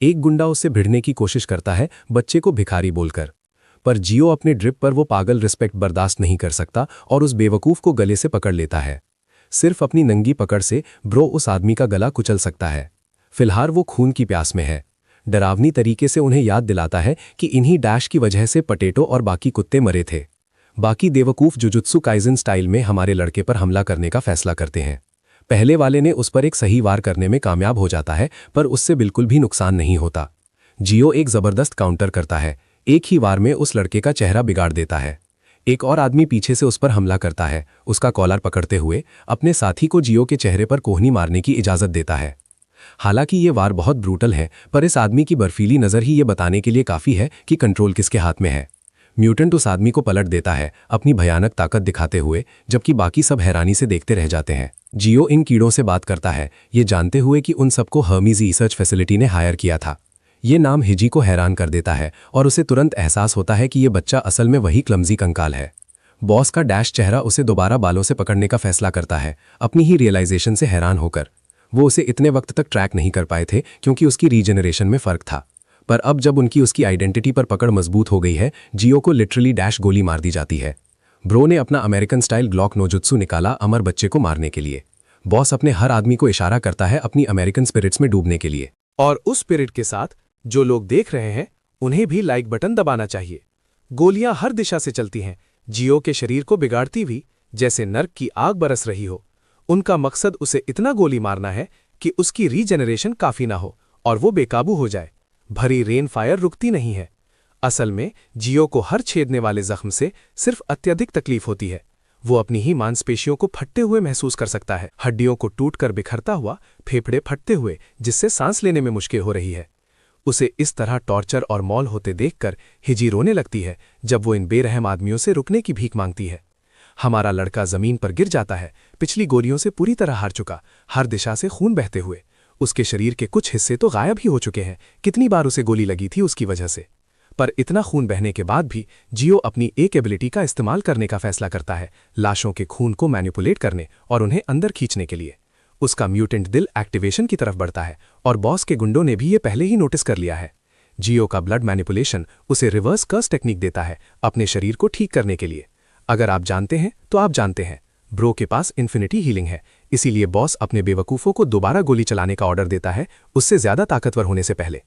एक गुंडा उससे भिड़ने की कोशिश करता है, बच्चे को भिखारी बोलकर, पर जियो अपने ड्रिप पर वो पागल रिस्पेक्ट बर्दाश्त नहीं कर सकता और उस बेवकूफ़ को गले से पकड़ लेता है। सिर्फ अपनी नंगी पकड़ से ब्रो उस आदमी का गला कुचल सकता है। फिलहाल वो खून की प्यास में है। डरावनी तरीके से उन्हें याद दिलाता है कि इन्हीं डैश की वजह से पटेटो और बाकी कुत्ते मरे थे। बाकी बेवकूफ़ जुजुत्सु काइजन स्टाइल में हमारे लड़के पर हमला करने का फैसला करते हैं। पहले वाले ने उस पर एक सही वार करने में कामयाब हो जाता है, पर उससे बिल्कुल भी नुकसान नहीं होता। जियो एक ज़बरदस्त काउंटर करता है, एक ही वार में उस लड़के का चेहरा बिगाड़ देता है। एक और आदमी पीछे से उस पर हमला करता है, उसका कॉलर पकड़ते हुए अपने साथी को जियो के चेहरे पर कोहनी मारने की इजाज़त देता है। हालांकि ये वार बहुत ब्रूटल है, पर इस आदमी की बर्फीली नज़र ही ये बताने के लिए काफ़ी है कि कंट्रोल किसके हाथ में है। म्यूटेंट उस आदमी को पलट देता है, अपनी भयानक ताकत दिखाते हुए, जबकि बाकी सब हैरानी से देखते रह जाते हैं। जियो इन कीड़ों से बात करता है, ये जानते हुए कि उन सबको हर्मीज रिसर्च फैसिलिटी ने हायर किया था। ये नाम हिजी को हैरान कर देता है और उसे तुरंत एहसास होता है कि ये बच्चा असल में वही क्लमजी कंकाल है। बॉस का डैश चेहरा उसे दोबारा बालों से पकड़ने का फैसला करता है, अपनी ही रियलाइजेशन से हैरान होकर। वो उसे इतने वक्त तक ट्रैक नहीं कर पाए थे क्योंकि उसकी रीजनरेशन में फ़र्क था, पर अब जब उनकी उसकी आइडेंटिटी पर पकड़ मजबूत हो गई है, जियो को लिटरली डैश गोली मार दी जाती है। ब्रो ने अपना अमेरिकन स्टाइल ग्लॉक नोजुत्सु निकाला अमर बच्चे को मारने के लिए, बॉस अपने हर आदमी को इशारा करता है अपनी अमेरिकन स्पिरिट्स में डूबने के लिए। और उस स्पिरिट के साथ जो लोग देख रहे हैं उन्हें भी लाइक बटन दबाना चाहिए। गोलियां हर दिशा से चलती हैं, जियो के शरीर को बिगाड़ती भी, जैसे नर्क की आग बरस रही हो। उनका मकसद उसे इतना गोली मारना है कि उसकी रीजेनरेशन काफी ना हो और वो बेकाबू हो जाए। भरी रेन फायर रुकती नहीं है। असल में जियो को हर छेदने वाले जख्म से सिर्फ अत्यधिक तकलीफ होती है। वो अपनी ही मांसपेशियों को फटते हुए महसूस कर सकता है, हड्डियों को टूटकर बिखरता हुआ, फेफड़े फटते हुए, जिससे सांस लेने में मुश्किल हो रही है। उसे इस तरह टॉर्चर और मौल होते देखकर हिजी रोने लगती है जब वो इन बेरहम आदमियों से रुकने की भीख मांगती है। हमारा लड़का जमीन पर गिर जाता है, पिछली गोलियों से पूरी तरह हार चुका, हर दिशा से खून बहते हुए। उसके शरीर के कुछ हिस्से तो गायब ही हो चुके हैं, कितनी बार उसे गोली लगी थी उसकी वजह से। पर इतना खून बहने के बाद भी जियो अपनी एक एबिलिटी का इस्तेमाल करने का फैसला करता है, लाशों के खून को मैनिपुलेट करने और उन्हें अंदर खींचने के लिए। उसका म्यूटेंट दिल एक्टिवेशन की तरफ बढ़ता है और बॉस के गुंडों ने भी ये पहले ही नोटिस कर लिया है। जियो का ब्लड मैनिपुलेशन उसे रिवर्स कर्स टेक्निक देता है अपने शरीर को ठीक करने के लिए। अगर आप जानते हैं तो आप जानते हैं, ब्रो के पास इन्फिनिटी हीलिंग है, इसीलिए बॉस अपने बेवकूफ़ों को दोबारा गोली चलाने का ऑर्डर देता है उससे ज्यादा ताकतवर होने से पहले।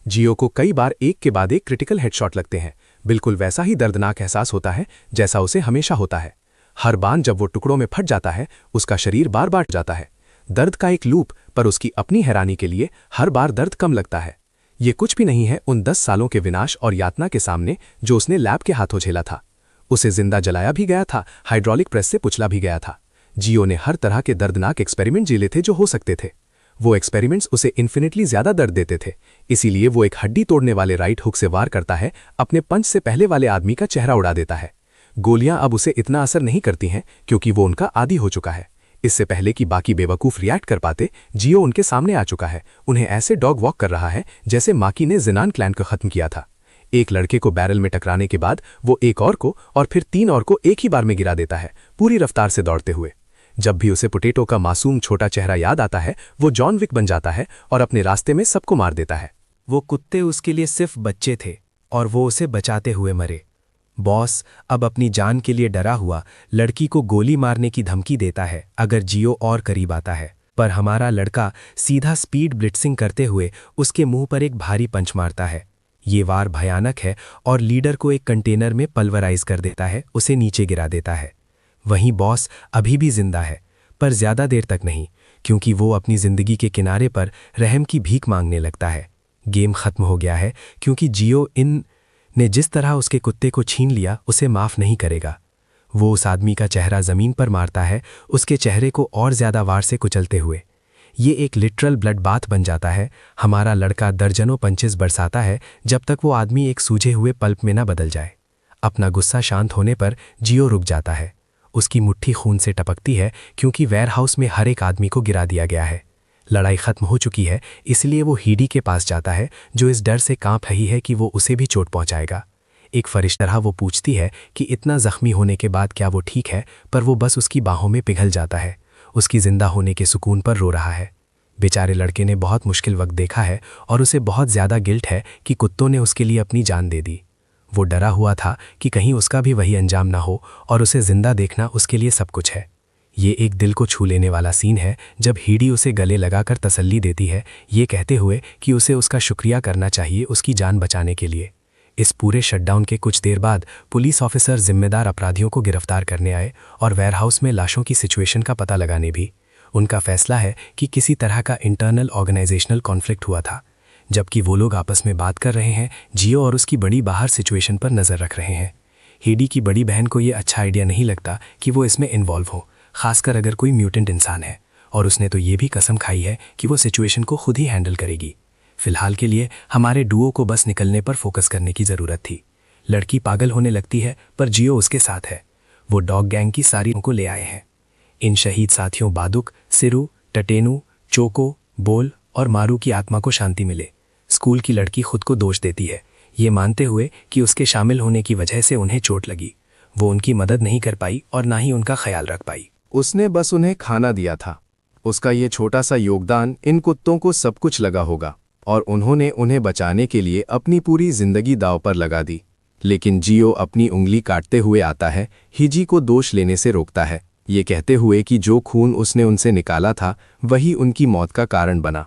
जियो को कई बार एक के बाद एक क्रिटिकल हेडशॉट लगते हैं। बिल्कुल वैसा ही दर्दनाक एहसास होता है जैसा उसे हमेशा होता है। हर बार जब वो टुकड़ों में फट जाता है उसका शरीर बार बार जाता है। दर्द का एक लूप, पर उसकी अपनी हैरानी के लिए हर बार दर्द कम लगता है। ये कुछ भी नहीं है उन 10 सालों के विनाश और यातना के सामने जो उसने लैब के हाथों झेला था। उसे जिंदा जलाया भी गया था, हाइड्रोलिक प्रेस से कुचला भी गया था। जियो ने हर तरह के दर्दनाक एक्सपेरिमेंट झेले थे जो हो सकते थे। वो एक्सपेरिमेंट्स उसे इन्फिनिटली ज्यादा दर्द देते थे, इसीलिए वो एक हड्डी तोड़ने वाले राइट हुक से वार करता है, अपने पंच से पहले वाले आदमी का चेहरा उड़ा देता है। गोलियां अब उसे इतना असर नहीं करती हैं क्योंकि वो उनका आदी हो चुका है। इससे पहले कि बाकी बेवकूफ रिएक्ट कर पाते, जियो उनके सामने आ चुका है, उन्हें ऐसे डॉग वॉक कर रहा है जैसे माकी ने जिनान क्लैन को खत्म किया था। एक लड़के को बैरल में टकराने के बाद वो एक और को और फिर 3 और को एक ही बार में गिरा देता है, पूरी रफ्तार से दौड़ते हुए। जब भी उसे पोटैटो का मासूम छोटा चेहरा याद आता है, वो जॉन विक बन जाता है और अपने रास्ते में सबको मार देता है। वो कुत्ते उसके लिए सिर्फ बच्चे थे और वो उसे बचाते हुए मरे। बॉस अब अपनी जान के लिए डरा हुआ लड़की को गोली मारने की धमकी देता है अगर जियो और करीब आता है, पर हमारा लड़का सीधा स्पीड ब्लिट्सिंग करते हुए उसके मुंह पर एक भारी पंच मारता है। ये वार भयानक है और लीडर को एक कंटेनर में पल्वराइज कर देता है, उसे नीचे गिरा देता है। वहीं बॉस अभी भी जिंदा है, पर ज्यादा देर तक नहीं, क्योंकि वो अपनी जिंदगी के किनारे पर रहम की भीख मांगने लगता है। गेम खत्म हो गया है क्योंकि जियो इन ने जिस तरह उसके कुत्ते को छीन लिया उसे माफ नहीं करेगा। वो उस आदमी का चेहरा जमीन पर मारता है, उसके चेहरे को और ज्यादा वार से कुचलते हुए। ये एक लिटरल ब्लड बाथ बन जाता है। हमारा लड़का दर्जनों पंचेस बरसाता है जब तक वो आदमी एक सूझे हुए पल्प में न बदल जाए। अपना गुस्सा शांत होने पर जियो रुक जाता है। उसकी मुट्ठी खून से टपकती है क्योंकि वेयरहाउस में हर एक आदमी को गिरा दिया गया है। लड़ाई खत्म हो चुकी है, इसलिए वो हीडी के पास जाता है जो इस डर से कांप रही है कि वो उसे भी चोट पहुंचाएगा। एक फरिश्ता वो पूछती है कि इतना जख्मी होने के बाद क्या वो ठीक है, पर वो बस उसकी बाहों में पिघल जाता है। उसकी जिंदा होने के सुकून पर रो रहा है। बेचारे लड़के ने बहुत मुश्किल वक्त देखा है और उसे बहुत ज़्यादा गिल्ट है कि कुत्तों ने उसके लिए अपनी जान दे दी। वो डरा हुआ था कि कहीं उसका भी वही अंजाम ना हो और उसे जिंदा देखना उसके लिए सब कुछ है। ये एक दिल को छू लेने वाला सीन है जब हीडी उसे गले लगाकर तसल्ली देती है, ये कहते हुए कि उसे उसका शुक्रिया करना चाहिए उसकी जान बचाने के लिए। इस पूरे शटडाउन के कुछ देर बाद पुलिस ऑफिसर जिम्मेदार अपराधियों को गिरफ्तार करने आए और वेयरहाउस में लाशों की सिचुएशन का पता लगाने भी। उनका फैसला है कि किसी तरह का इंटरनल ऑर्गेनाइजेशनल कॉन्फ्लिक्ट हुआ था। जबकि वो लोग आपस में बात कर रहे हैं, जियो और उसकी बड़ी बाहर सिचुएशन पर नज़र रख रहे हैं। हीडी की बड़ी बहन को ये अच्छा आइडिया नहीं लगता कि वो इसमें इन्वॉल्व हो, खासकर अगर कोई म्यूटेंट इंसान है, और उसने तो ये भी कसम खाई है कि वो सिचुएशन को खुद ही हैंडल करेगी। फिलहाल के लिए हमारे डुओ को बस निकलने पर फोकस करने की ज़रूरत थी। लड़की पागल होने लगती है पर जियो उसके साथ है। वो डॉग गैंग की सारी को ले आए हैं। इन शहीद साथियों बादुक, सिरु, टटेनू, चोको, बोल और मारू की आत्मा को शांति मिले। स्कूल की लड़की खुद को दोष देती है, ये मानते हुए कि उसके शामिल होने की वजह से उन्हें चोट लगी। वो उनकी मदद नहीं कर पाई और ना ही उनका ख्याल रख पाई। उसने बस उन्हें खाना दिया था। उसका ये छोटा सा योगदान इन कुत्तों को सब कुछ लगा होगा और उन्होंने उन्हें बचाने के लिए अपनी पूरी जिंदगी दांव पर लगा दी। लेकिन जियो अपनी उंगली काटते हुए आता है, हिजी को दोष लेने से रोकता है। ये कहते हुए कि जो खून उसने उनसे निकाला था वही उनकी मौत का कारण बना।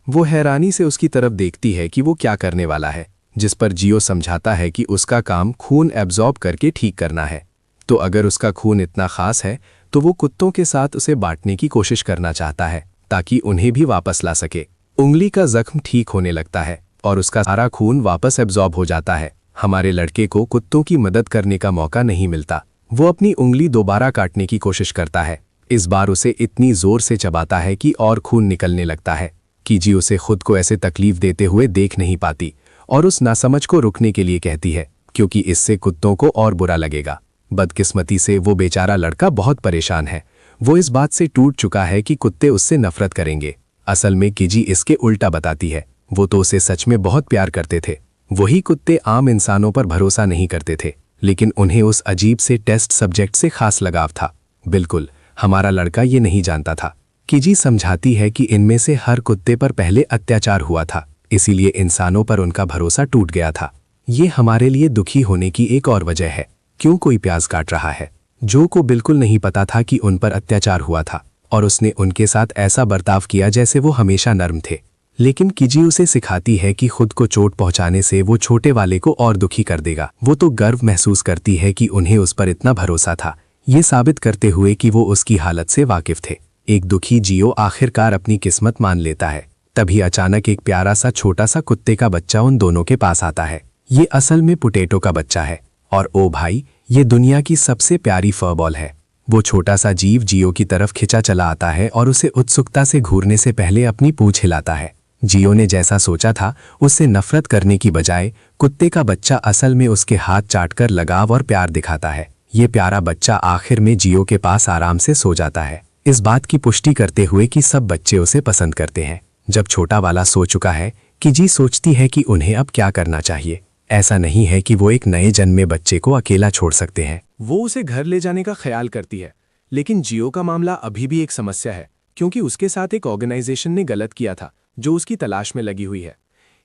वो हैरानी से उसकी तरफ देखती है कि वो क्या करने वाला है, जिस पर जियो समझाता है कि उसका काम खून एब्जॉर्ब करके ठीक करना है। तो अगर उसका खून इतना खास है तो वो कुत्तों के साथ उसे बांटने की कोशिश करना चाहता है ताकि उन्हें भी वापस ला सके। उंगली का जख्म ठीक होने लगता है और उसका सारा खून वापस एब्जॉर्ब हो जाता है। हमारे लड़के को कुत्तों की मदद करने का मौका नहीं मिलता। वो अपनी उंगली दोबारा काटने की कोशिश करता है। इस बार उसे इतनी जोर से चबाता है कि और खून निकलने लगता है। कीजी उसे खुद को ऐसे तकलीफ देते हुए देख नहीं पाती और उस नासमझ को रुकने के लिए कहती है, क्योंकि इससे कुत्तों को और बुरा लगेगा। बदकिस्मती से वो बेचारा लड़का बहुत परेशान है। वो इस बात से टूट चुका है कि कुत्ते उससे नफरत करेंगे। असल में कीजी इसके उल्टा बताती है। वो तो उसे सच में बहुत प्यार करते थे। वही कुत्ते आम इंसानों पर भरोसा नहीं करते थे, लेकिन उन्हें उस अजीब से टेस्ट सब्जेक्ट से खास लगाव था। बिल्कुल, हमारा लड़का ये नहीं जानता था। कीजी समझाती है कि इनमें से हर कुत्ते पर पहले अत्याचार हुआ था, इसीलिए इंसानों पर उनका भरोसा टूट गया था। ये हमारे लिए दुखी होने की एक और वजह है। क्यों कोई प्याज काट रहा है? जो को बिल्कुल नहीं पता था कि उन पर अत्याचार हुआ था और उसने उनके साथ ऐसा बर्ताव किया जैसे वो हमेशा नर्म थे। लेकिन कीजी उसे सिखाती है कि खुद को चोट पहुंचाने से वो छोटे वाले को और दुखी कर देगा। वो तो गर्व महसूस करती है कि उन्हें उस पर इतना भरोसा था, ये साबित करते हुए कि वो उसकी हालत से वाकिफ थे। एक दुखी जियो आखिरकार अपनी किस्मत मान लेता है। तभी अचानक एक प्यारा सा छोटा सा कुत्ते का बच्चा उन दोनों के पास आता है। ये असल में पोटैटो का बच्चा है और ओ भाई, ये दुनिया की सबसे प्यारी फरबॉल है। वो छोटा सा जीव जियो की तरफ खिंचा चला आता है और उसे उत्सुकता से घूरने से पहले अपनी पूंछ हिलाता है। जियो ने जैसा सोचा था, उससे नफरत करने की बजाय कुत्ते का बच्चा असल में उसके हाथ चाटकर लगाव और प्यार दिखाता है। ये प्यारा बच्चा आखिर में जियो के पास आराम से सो जाता है, इस बात की पुष्टि करते हुए कि सब बच्चे उसे पसंद करते हैं। जब छोटा वाला सो चुका है, कीजी सोचती है कि उन्हें अब क्या करना चाहिए। ऐसा नहीं है कि वो एक नए जन्मे बच्चे को अकेला छोड़ सकते हैं। वो उसे घर ले जाने का ख्याल करती है, लेकिन जियो का मामला अभी भी एक समस्या है, क्योंकि उसके साथ एक ऑर्गेनाइजेशन ने गलत किया था जो उसकी तलाश में लगी हुई है।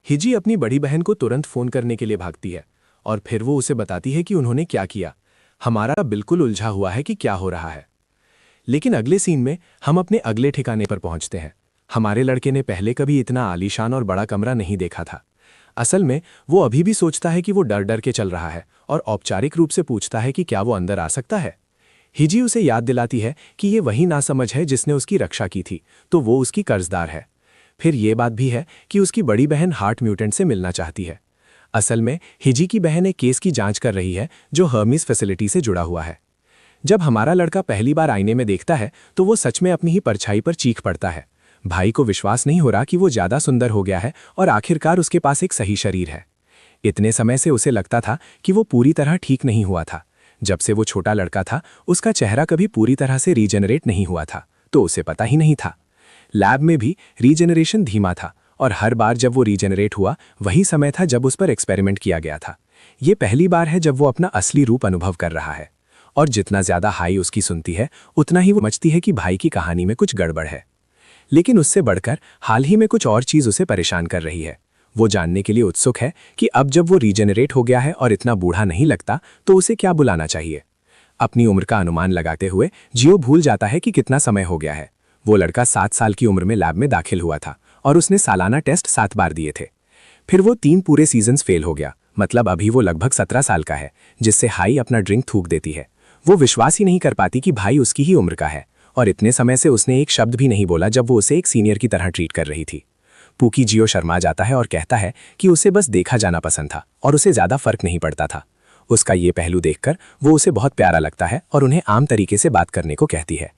हिजी अपनी बड़ी बहन को तुरंत फोन करने के लिए भागती है और फिर वो उसे बताती है कि उन्होंने क्या किया। हमारा बिल्कुल उलझा हुआ है कि क्या हो रहा है। लेकिन अगले सीन में हम अपने अगले ठिकाने पर पहुंचते हैं। हमारे लड़के ने पहले कभी इतना आलीशान और बड़ा कमरा नहीं देखा था। असल में वो अभी भी सोचता है कि वो डर डर के चल रहा है और औपचारिक रूप से पूछता है कि क्या वो अंदर आ सकता है। हिजी उसे याद दिलाती है कि ये वही नासमझ है जिसने उसकी रक्षा की थी, तो वो उसकी कर्जदार है। फिर ये बात भी है कि उसकी बड़ी बहन हार्ट म्यूटेंट से मिलना चाहती है। असल में हिजी की बहन एक केस की जांच कर रही है जो हर्मीज फैसिलिटी से जुड़ा हुआ है। जब हमारा लड़का पहली बार आईने में देखता है तो वो सच में अपनी ही परछाई पर चीख पड़ता है। भाई को विश्वास नहीं हो रहा कि वो ज्यादा सुंदर हो गया है और आखिरकार उसके पास एक सही शरीर है। इतने समय से उसे लगता था कि वो पूरी तरह ठीक नहीं हुआ था। जब से वो छोटा लड़का था, उसका चेहरा कभी पूरी तरह से रीजेनरेट नहीं हुआ था, तो उसे पता ही नहीं था। लैब में भी रीजेनरेशन धीमा था और हर बार जब वो रीजेनरेट हुआ, वही समय था जब उस पर एक्सपेरिमेंट किया गया था। ये पहली बार है जब वो अपना असली रूप अनुभव कर रहा है और जितना ज्यादा हाई उसकी सुनती है, उतना ही वो समझती है कि भाई की कहानी में कुछ गड़बड़ है। लेकिन उससे बढ़कर हाल ही में कुछ और चीज उसे परेशान कर रही है। वो जानने के लिए उत्सुक है कि अब जब वो रीजेनरेट हो गया है और इतना बूढ़ा नहीं लगता, तो उसे क्या बुलाना चाहिए। अपनी उम्र का अनुमान लगाते हुए जियो भूल जाता है कि कितना समय हो गया है। वो लड़का 7 साल की उम्र में लैब में दाखिल हुआ था और उसने सालाना टेस्ट 7 बार दिए थे। फिर वो 3 पूरे सीजन्स फेल हो गया, मतलब अभी वो लगभग 17 साल का है, जिससे हाई अपना ड्रिंक थूक देती है। वो विश्वास ही नहीं कर पाती कि भाई उसकी ही उम्र का है और इतने समय से उसने एक शब्द भी नहीं बोला जब वो उसे एक सीनियर की तरह ट्रीट कर रही थी। पूकी जियो शर्मा जाता है और कहता है कि उसे बस देखा जाना पसंद था और उसे ज्यादा फर्क नहीं पड़ता था। उसका ये पहलू देखकर वो उसे बहुत प्यारा लगता है और उन्हें आम तरीके से बात करने को कहती है।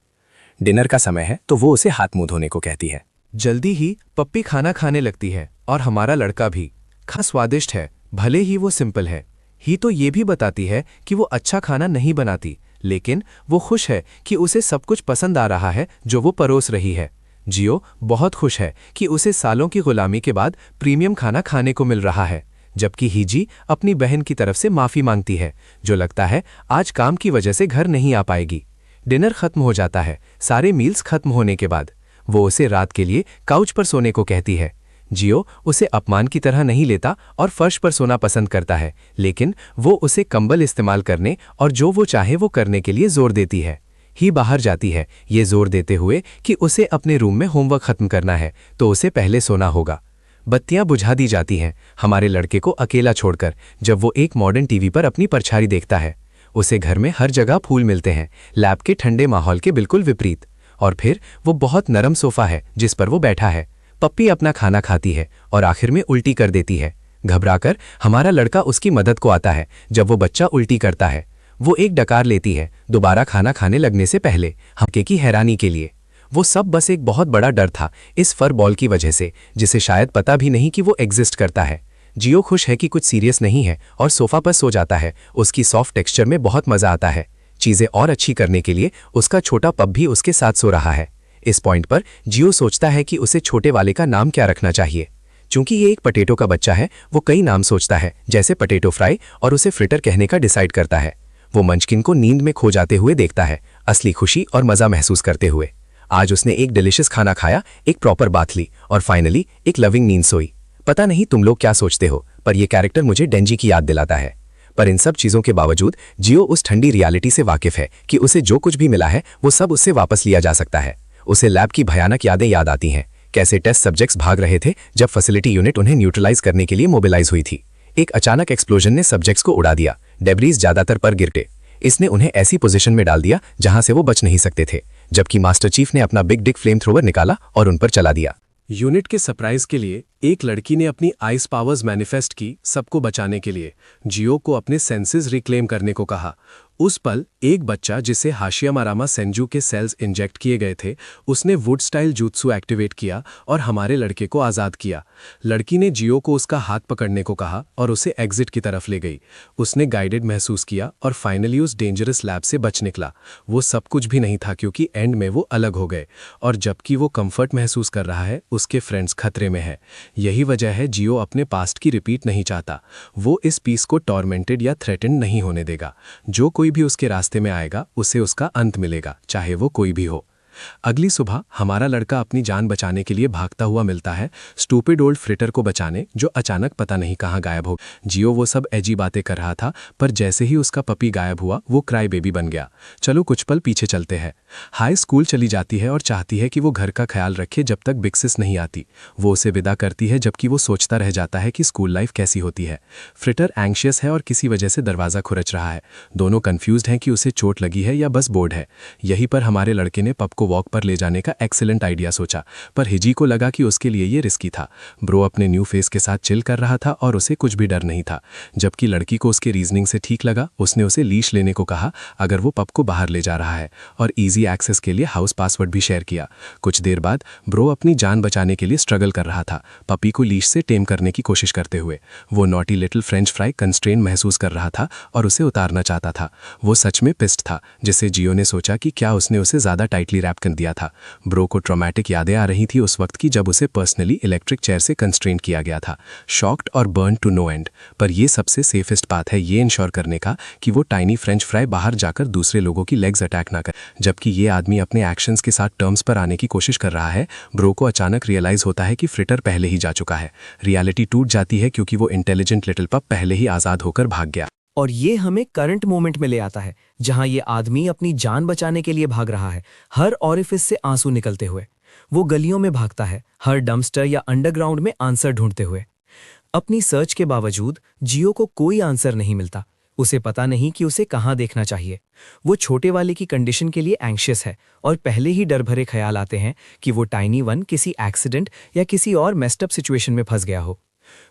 डिनर का समय है तो वो उसे हाथ मुंह धोने को कहती है। जल्दी ही पप्पी खाना खाने लगती है और हमारा लड़का भी। खाना स्वादिष्ट है, भले ही वो सिंपल है। ही तो ये भी बताती है कि वो अच्छा खाना नहीं बनाती, लेकिन वो खुश है कि उसे सब कुछ पसंद आ रहा है जो वो परोस रही है। जियो बहुत खुश है कि उसे सालों की गुलामी के बाद प्रीमियम खाना खाने को मिल रहा है, जबकि हिजी अपनी बहन की तरफ से माफी मांगती है, जो लगता है आज काम की वजह से घर नहीं आ पाएगी। डिनर खत्म हो जाता है। सारे मील्स खत्म होने के बाद वो उसे रात के लिए काउच पर सोने को कहती है। जियो उसे अपमान की तरह नहीं लेता और फर्श पर सोना पसंद करता है, लेकिन वो उसे कंबल इस्तेमाल करने और जो वो चाहे वो करने के लिए जोर देती है। ही बाहर जाती है, ये जोर देते हुए कि उसे अपने रूम में होमवर्क खत्म करना है तो उसे पहले सोना होगा। बत्तियां बुझा दी जाती हैं हमारे लड़के को अकेला छोड़कर जब वो एक मॉडर्न टीवी पर अपनी परछाई देखता है। उसे घर में हर जगह फूल मिलते हैं, लैब के ठंडे माहौल के बिल्कुल विपरीत। और फिर वो बहुत नरम सोफा है जिस पर वो बैठा है। पप्पी अपना खाना खाती है और आखिर में उल्टी कर देती है। घबराकर हमारा लड़का उसकी मदद को आता है। जब वो बच्चा उल्टी करता है वो एक डकार लेती है दोबारा खाना खाने लगने से पहले, हल्के की हैरानी के लिए। वो सब बस एक बहुत बड़ा डर था इस फर बॉल की वजह से, जिसे शायद पता भी नहीं कि वो एग्जिस्ट करता है। जियो खुश है कि कुछ सीरियस नहीं है और सोफा पर सो जाता है। उसकी सॉफ्ट टेक्सचर में बहुत मजा आता है। चीजें और अच्छी करने के लिए उसका छोटा पप भी उसके साथ सो रहा है। इस पॉइंट पर जियो सोचता है कि उसे छोटे वाले का नाम क्या रखना चाहिए। चूंकि ये एक पटेटो का बच्चा है, वो कई नाम सोचता है जैसे पटेटो फ्राई, और उसे फ्रिटर कहने का डिसाइड करता है। वो मंचकिन को नींद में खो जाते हुए देखता है, असली खुशी और मजा महसूस करते हुए। आज उसने एक डिलिशियस खाना खाया, एक प्रॉपर बाथ ली और फाइनली एक लविंग नींद सोई। पता नहीं तुम लोग क्या सोचते हो, पर यह कैरेक्टर मुझे डेंजी की याद दिलाता है। पर इन सब चीजों के बावजूद जियो उस ठंडी रियलिटी से वाकिफ है कि उसे जो कुछ भी मिला है वो सब उससे वापस लिया जा सकता है। उसे लैब की भयानक यादें याद आती हैं, कैसे टेस्ट सब्जेक्ट्स भाग रहे थे जब फैसिलिटी यूनिट उन्हें न्यूट्रलाइज करने के लिए मोबिलाइज हुई थी। एक अचानक एक्सप्लोजन ने सब्जेक्ट्स को उड़ा दिया, डेब्रीज ज्यादातर पर गिरते। इसने उन्हें ऐसी पोजीशन में डाल दिया जहां से वो बच नहीं सकते थे, जबकि मास्टर चीफ ने अपना बिग डिक फ्लेम थ्रोवर निकाला और उन पर चला दिया। यूनिट के सरप्राइज के लिए एक लड़की ने अपनी आइस पावर्स मैनिफेस्ट की सबको बचाने के लिए। जियो को अपने सेंसेस रिक्लेम करने को कहा। उस पल एक बच्चा जिसे हाशियामारामा सेंजू के सेल्स इंजेक्ट किए गए थे, उसने वुड स्टाइल जूत्सु एक्टिवेट किया और हमारे लड़के को आज़ाद किया। लड़की ने जियो को उसका हाथ पकड़ने को कहा और उसे एग्जिट की तरफ ले गई। उसने गाइडेड महसूस किया और फाइनली उस डेंजरस लैब से बच निकला। वो सब कुछ भी नहीं था क्योंकि एंड में वो अलग हो गए, और जबकि वो कंफर्ट महसूस कर रहा है उसके फ्रेंड्स खतरे में है। यही वजह है जियो अपने पास्ट की रिपीट नहीं चाहता। वो इस पीस को टॉर्मेंटेड या थ्रेटेंड नहीं होने देगा। जो कोई भी उसके रास्ते में आएगा उसे उसका अंत मिलेगा, चाहे वो कोई भी हो। अगली सुबह हमारा लड़का अपनी जान बचाने के लिए भागता हुआ मिलता है स्टूपिड ओल्ड फ्रिटर को बचाने, जो अचानक पता नहीं कहाँ गायब हो। जियो वो सब एजी बातें कर रहा था, पर जैसे ही उसका पपी गायब हुआ वो क्राई बेबी बन गया। चलो कुछ पल पीछे चलते हैं। हाई स्कूल चली जाती है और चाहती है कि वो घर का ख्याल रखे जब तक बिग सिस नहीं आती। वो उसे विदा करती है जबकि वो सोचता रह जाता है कि स्कूल लाइफ कैसी होती है। फ्रिटर एंग्शियस है और किसी वजह से दरवाज़ा खुरच रहा है। दोनों कन्फ्यूज्ड हैं कि उसे चोट लगी है या बस बोर्ड है। यहीं पर हमारे लड़के ने पप को वॉक पर ले जाने का एक्सीलेंट आइडिया सोचा, पर हिजी को लगा कि उसके लिए ये रिस्की था। ब्रो अपने न्यू फेस के साथ चिल कर रहा था और उसे कुछ भी डर नहीं था, जबकि लड़की को उसके रीजनिंग से ठीक लगा। उसने उसे लीश लेने को कहा अगर वो पप को बाहर ले जा रहा है, और इजी एक्सेस के लिए हाउस पासवर्ड भी शेयर किया। कुछ देर बाद ब्रो अपनी जान बचाने के लिए स्ट्रगल कर रहा था, पपी को लीश से टेम करने की कोशिश करते हुए। वो naughty little French fry constrain महसूस कर रहा था और उसे उतारना चाहता था। वो सच में पिस्ट था, जिससे जियो ने सोचा कि क्या उसने उसे ज्यादा टाइटली रैप कर दिया था। ब्रो को ट्रॉमेटिक यादें आ रही थी उस वक्त की जब उसे पर्सनली इलेक्ट्रिक चेयर से कंस्ट्रेन किया गया था। शॉक्ड और बर्न टू नो एंड, पर यह सबसे सेफेस्ट पाथ है ये इंश्योर करने का कि वो टाइनी फ्रेंच फ्राई बाहर जाकर दूसरे लोगों की लेग्स अटैक ना करे। जबकि ये आदमी अपने एक्शंस के साथ टर्म्स पर आने की कोशिश कर रहा है, ब्रो को अचानक रियलाइज होता है कि फ्रिटर पहले ही जा चुका है। रियलिटी टूट जाती है क्योंकि वो इंटेलिजेंट लिटिल पप पहले ही आजाद होकर भाग गया। और ये हमें करंट मोमेंट में ले आता है, जहां ये आदमी अपनी जान बचाने के लिए भाग रहा है, हर ऑरिफिस से आंसू निकलते हुए। वो गलियों में भागता है, हर डंपस्टर या अंडरग्राउंड में आंसर ढूंढते हुए। अपनी सर्च के बावजूद जियो को कोई आंसर नहीं मिलता। उसे पता नहीं कि उसे कहाँ देखना चाहिए। वो छोटे वाले की कंडीशन के लिए एंग्शियस है और पहले ही डर भरे ख्याल आते हैं कि वो टाइनी वन किसी एक्सीडेंट या किसी और मेस्ड अप सिचुएशन में फंस गया हो।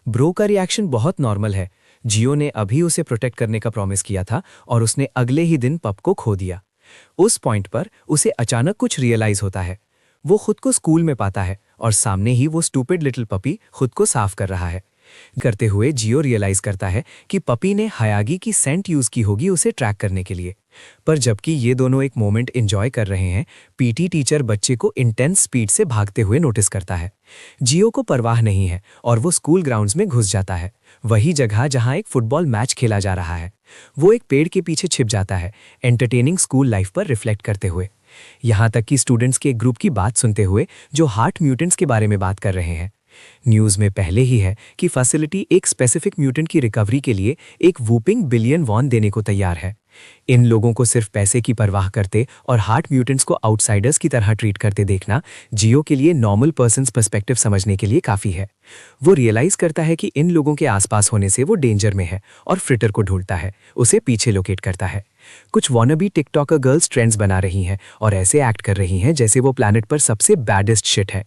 ब्रो का रिएक्शन बहुत नॉर्मल है। जियो ने अभी उसे प्रोटेक्ट करने का प्रॉमिस किया था और उसने अगले ही दिन पप को खो दिया। उस पॉइंट पर उसे अचानक कुछ रियलाइज होता है। वो खुद को स्कूल में पाता है और सामने ही वो स्टूपिड लिटिल पपी खुद को साफ कर रहा है। करते हुए जियो रियलाइज करता है कि पपी ने हयागी की सेंट यूज की होगी उसे ट्रैक करने के लिए। पर जबकि ये दोनों एक मोमेंट एंजॉय कर रहे हैं, पीटी टीचर बच्चे को इंटेंस स्पीड से भागते हुए नोटिस करता है। जियो को परवाह नहीं है और वो स्कूल ग्राउंड्स में घुस जाता है, वही जगह जहां एक फुटबॉल मैच खेला जा रहा है। वो एक पेड़ के पीछे छिप जाता है, एंटरटेनिंग स्कूल लाइफ पर रिफ्लेक्ट करते हुए। यहाँ तक कि स्टूडेंट्स के एक ग्रुप की बात सुनते हुए जो हार्ट म्यूटेंट्स के बारे में बात कर रहे हैं। न्यूज़ में पहले ही है कि फैसिलिटी एक स्पेसिफिक म्यूटेंट की रिकवरी के लिए एक वूपिंग $1 बिलियन देने को तैयार है। इन लोगों को सिर्फ पैसे की परवाह करते और हार्ट म्यूटेंट्स को आउटसाइडर्स की तरह ट्रीट करते देखना जियो के लिए नॉर्मल पर्सन्स पर्सपेक्टिव समझने के लिए काफ़ी है। वो रियलाइज करता है कि इन लोगों के आसपास होने से वो डेंजर में है और फ्रिटर को ढूंढता है, उसे पीछे लोकेट करता है। कुछ वॉनबी टिकटॉकर गर्ल्स ट्रेंड्स बना रही हैं और ऐसे एक्ट कर रही हैं जैसे वो प्लैनेट पर सबसे बैडेस्ट शिट है।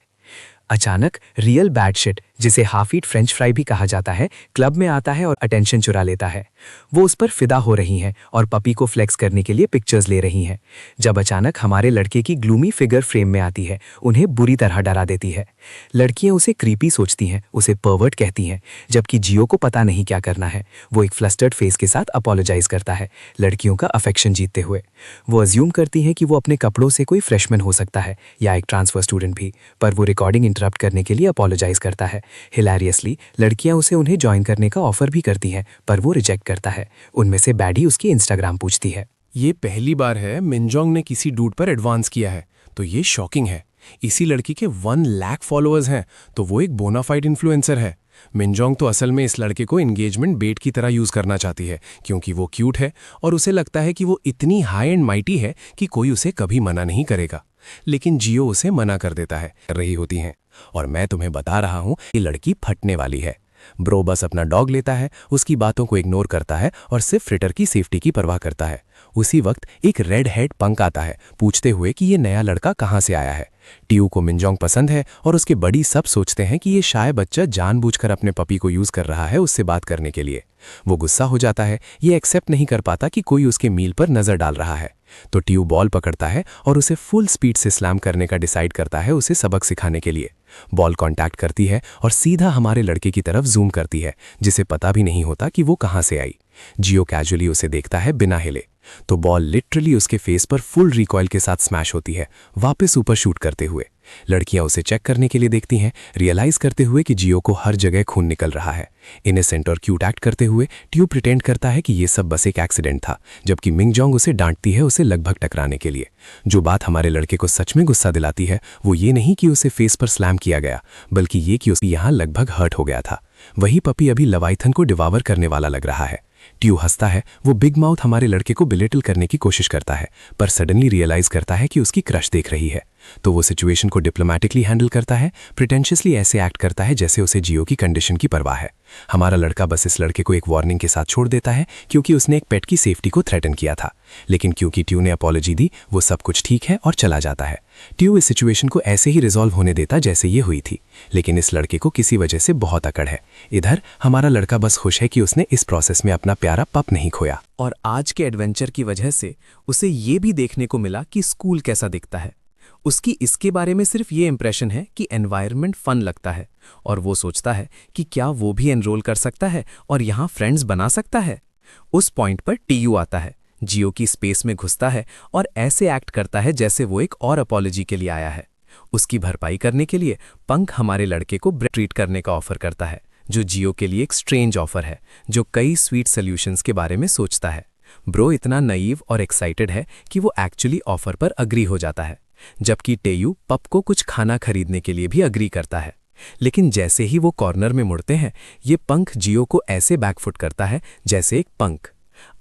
अचानक रियल बैड शिट, जिसे हाफ ईट फ्रेंच फ्राई भी कहा जाता है, क्लब में आता है और अटेंशन चुरा लेता है। वो उस पर फिदा हो रही हैं और पपी को फ्लेक्स करने के लिए पिक्चर्स ले रही हैं, जब अचानक हमारे लड़के की ग्लूमी फिगर फ्रेम में आती है, उन्हें बुरी तरह डरा देती है। लड़कियां उसे क्रीपी सोचती हैं, उसे पर्वर्ट कहती हैं, जबकि जियो को पता नहीं क्या करना है। वो एक फ्लस्टर्ड फेस के साथ अपोलोजाइज करता है, लड़कियों का अफेक्शन जीतते हुए। वो अज्यूम करती हैं कि वो अपने कपड़ों से कोई फ्रेशमैन हो सकता है या एक ट्रांसफर स्टूडेंट भी, पर वो रिकॉर्डिंग इंटरप्ट करने के लिए अपोलोजाइज करता है। हिलेरियसली लड़कियां उन्हें ज्वाइन करने का ऑफर भी करती हैं, पर वो रिजेक्ट करता है। उनमें से बैडी उसकी इंस्टाग्राम पूछती है। ये पहली बार है मिनजोंग ने किसी डूड पर एडवांस किया है, तो ये शॉकिंग है। इसी लड़की के 1 लाख फॉलोअर्स हैं, तो वो एक बोनाफाइड इन्फ्लुएंसर है। मिनजोंग तो असल में इस लड़के को एंगेजमेंट बेट की तरह यूज करना चाहती है, क्योंकि वो क्यूट है और उसे लगता है कि वो इतनी हाई एंड माइटी है कि कोई उसे कभी मना नहीं करेगा। लेकिन जियो उसे मना कर देता है, रही होती हैं। और मैं तुम्हें बता रहा हूं, ये लड़की फटने वाली है। ब्रो बस अपना डॉग लेता है, उसकी बातों को इग्नोर करता है और सिर्फ फ्रिटर की सेफ्टी की परवाह करता है। उसी वक्त एक रेड हेड पंक आता है, पूछते हुए कि ये नया लड़का कहाँ से आया है। टियू को मिनजोंग पसंद है और उसके बड़ी सब सोचते हैं कि ये शाय बच्चा जानबूझकर अपने पपी को यूज कर रहा है उससे बात करने के लिए। वो गुस्सा हो जाता है, ये एक्सेप्ट नहीं कर पाता कि कोई उसके मील पर नजर डाल रहा है। तो टियू बॉल पकड़ता है और उसे फुल स्पीड से स्लैम करने का डिसाइड करता है उसे सबक सिखाने के लिए। बॉल कांटेक्ट करती है और सीधा हमारे लड़के की तरफ जूम करती है, जिसे पता भी नहीं होता कि वो कहाँ से आई। जियो कैजुअली उसे देखता है बिना हिले, तो बॉल लिटरली उसके फेस पर फुल रिकॉइल के साथ स्मैश होती है, वापस ऊपर शूट करते हुए। लड़कियां उसे चेक करने के लिए देखती हैं, रियलाइज करते हुए कि जियो को हर जगह खून निकल रहा है। इनोसेंट और क्यूट एक्ट करते हुए टियू प्रिटेंड करता है कि ये सब बस एक एक्सीडेंट था, जबकि मिंगजोंग उसे डांटती है उसे लगभग टकराने के लिए। जो बात हमारे लड़के को सच में गुस्सा दिलाती है वो ये नहीं कि उसे फेस पर स्लैम किया गया, बल्कि ये कि उसे यहाँ लगभग हर्ट हो गया था। वही पपी अभी लवाइथन को डिवावर करने वाला लग रहा है। टियू हंसता है, वो बिग माउथ हमारे लड़के को बिलिटल करने की कोशिश करता है, पर सडनली रियलाइज करता है कि उसकी क्रश देख रही है। तो वो सिचुएशन को डिप्लोमैटिकली हैंडल करता है, प्रिटेंशियसली ऐसे एक्ट करता है जैसे उसे जियो की कंडीशन की परवाह है। हमारा लड़का बस इस लड़के को एक वार्निंग के साथ छोड़ देता है, क्योंकि उसने एक पेट की सेफ्टी को थ्रेटन किया था। लेकिन क्योंकि टियू ने अपॉलॉजी दी, वो सब कुछ ठीक है और चला जाता है। टियू इस सिचुएशन को ऐसे ही रिजॉल्व होने देता जैसे ये हुई थी, लेकिन इस लड़के को किसी वजह से बहुत अकड़ है। इधर हमारा लड़का बस खुश है कि उसने इस प्रोसेस में अपना प्यारा पप नहीं खोया। और आज के एडवेंचर की वजह से उसे ये भी देखने को मिला कि स्कूल कैसा दिखता है। उसकी इसके बारे में सिर्फ ये इंप्रेशन है कि एनवायरनमेंट फन लगता है, और वो सोचता है कि क्या वो भी एनरोल कर सकता है और यहाँ फ्रेंड्स बना सकता है। उस पॉइंट पर टीयू आता है, जियो की स्पेस में घुसता है और ऐसे एक्ट करता है जैसे वो एक और अपॉलॉजी के लिए आया है। उसकी भरपाई करने के लिए पंक हमारे लड़के को ट्रीट करने का ऑफर करता है, जो जियो के लिए एक स्ट्रेंज ऑफर है, जो कई स्वीट सॉल्यूशंस के बारे में सोचता है। ब्रो इतना नईव और एक्साइटेड है कि वो एक्चुअली ऑफर पर अग्री हो जाता है, जबकि टेयू पप को कुछ खाना खरीदने के लिए भी अग्री करता है। लेकिन जैसे ही वो कॉर्नर में मुड़ते हैं, ये पंख जियो को ऐसे बैकफुट करता है जैसे एक पंख।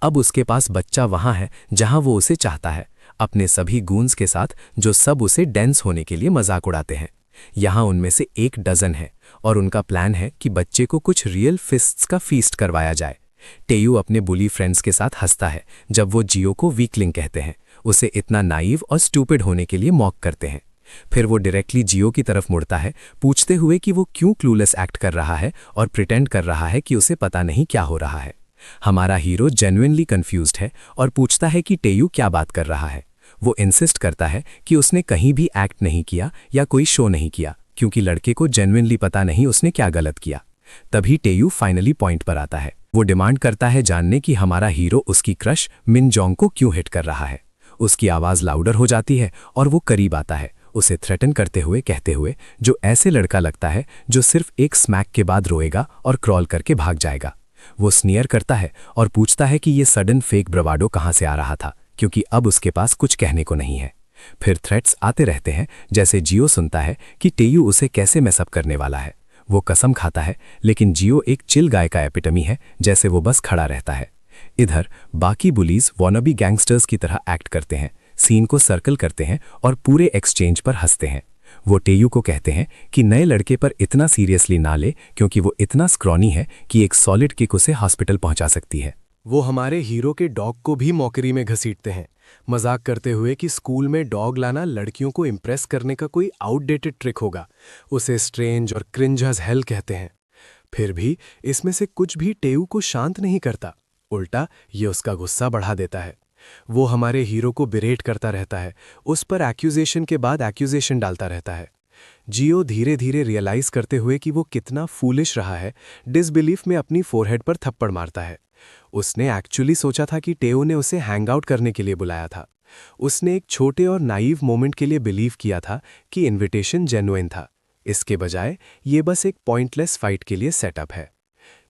अब उसके पास बच्चा वहां है जहां वो उसे चाहता है, अपने सभी गूंज के साथ, जो सब उसे डेंस होने के लिए मजाक उड़ाते हैं। यहाँ उनमें से 1 डजन है और उनका प्लान है कि बच्चे को कुछ रियल फिस्ट्स का फीस्ट करवाया जाए। टेयू अपने बुली फ्रेंड्स के साथ हंसता है जब वो जियो को वीकलिंग कहते हैं, उसे इतना नाइव और स्टूपिड होने के लिए मॉक करते हैं। फिर वो डायरेक्टली जियो की तरफ मुड़ता है, पूछते हुए कि वो क्यों क्लूलेस एक्ट कर रहा है और प्रिटेंड कर रहा है कि उसे पता नहीं क्या हो रहा है। हमारा हीरो जेन्युइनली कंफ्यूज्ड है और पूछता है कि टेयू क्या बात कर रहा है। वो इंसिस्ट करता है कि उसने कहीं भी एक्ट नहीं किया या कोई शो नहीं किया, क्योंकि लड़के को जेन्युइनली पता नहीं उसने क्या गलत किया। तभी टेयू फाइनली पॉइंट पर आता है। वो डिमांड करता है जानने कि हमारा हीरो उसकी क्रश मिनजोंग को क्यों हिट कर रहा है। उसकी आवाज़ लाउडर हो जाती है और वो करीब आता है, उसे थ्रेटन करते हुए कहते हुए, जो ऐसे लड़का लगता है जो सिर्फ एक स्मैक के बाद रोएगा और क्रॉल करके भाग जाएगा। वो स्नियर करता है और पूछता है कि ये सडन फेक ब्रवाडो कहाँ से आ रहा था, क्योंकि अब उसके पास कुछ कहने को नहीं है। फिर थ्रेट्स आते रहते हैं, जैसे जियो सुनता है कि टेयू उसे कैसे मैसअप करने वाला है। वो कसम खाता है, लेकिन जियो एक चिल गाय का एपिटमी है, जैसे वो बस खड़ा रहता है। इधर बाकी बुलीज वॉनबी गैंगस्टर्स की तरह एक्ट करते हैं, सीन को सर्कल करते हैं और पूरे एक्सचेंज पर हंसते हैं। वो टेयू को कहते हैं कि नए लड़के पर इतना सीरियसली ना ले क्योंकि वो इतना स्क्रॉनी है कि एक सॉलिड किक उसे हॉस्पिटल पहुंचा सकती है। वो हमारे हीरो के डॉग को भी मौकरी में घसीटते हैं, मजाक करते हुए कि स्कूल में डॉग लाना लड़कियों को इम्प्रेस करने का कोई आउटडेटेड ट्रिक होगा। उसे स्ट्रेंज और क्रिंज एज हेल कहते हैं। फिर भी इसमें से कुछ भी टेयू को शांत नहीं करता, उल्टा ये उसका गुस्सा बढ़ा देता है। वो हमारे हीरो को बिरेट करता रहता है, उस पर एक्यूजेशन के बाद एक्यूजेशन डालता रहता है। जियो धीरे धीरे रियलाइज करते हुए कि वो कितना फूलिश रहा है, डिसबिलीफ में अपनी फोरहेड पर थप्पड़ मारता है। उसने एक्चुअली सोचा था कि टेओ ने उसे हैंग आउट करने के लिए बुलाया था। उसने एक छोटे और नाइव मोमेंट के लिए बिलीव किया था कि इन्विटेशन जेन्युइन था। इसके बजाय ये बस एक पॉइंटलेस फाइट के लिए सेटअप है।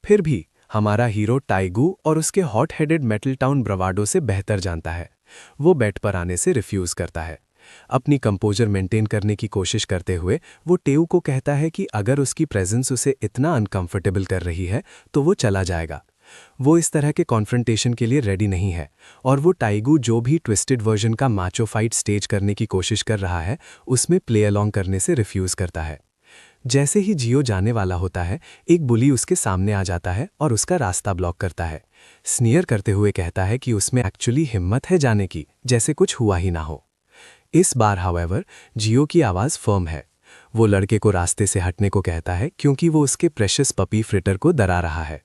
फिर भी हमारा हीरो टाइगू और उसके हॉट हेडेड मेटल टाउन ब्रवाडो से बेहतर जानता है। वो बेड पर आने से रिफ्यूज करता है। अपनी कंपोजर मेंटेन करने की कोशिश करते हुए वो टेऊ को कहता है कि अगर उसकी प्रेजेंस उसे इतना अनकंफर्टेबल कर रही है तो वो चला जाएगा। वो इस तरह के कॉन्फ्रंटेशन के लिए रेडी नहीं है और वो टाइगू जो भी ट्विस्टेड वर्जन का माचो फाइट स्टेज करने की कोशिश कर रहा है उसमें प्ले अलोंग करने से रिफ्यूज करता है। जैसे ही जियो जाने वाला होता है, एक बुली उसके सामने आ जाता है और उसका रास्ता ब्लॉक करता है। स्नियर करते हुए कहता है कि उसमें एक्चुअली हिम्मत है जाने की, जैसे कुछ हुआ ही ना हो। इस बार हाउएवर जियो की आवाज़ फर्म है। वो लड़के को रास्ते से हटने को कहता है क्योंकि वो उसके प्रेशियस पपी फ्रिटर को डरा रहा है।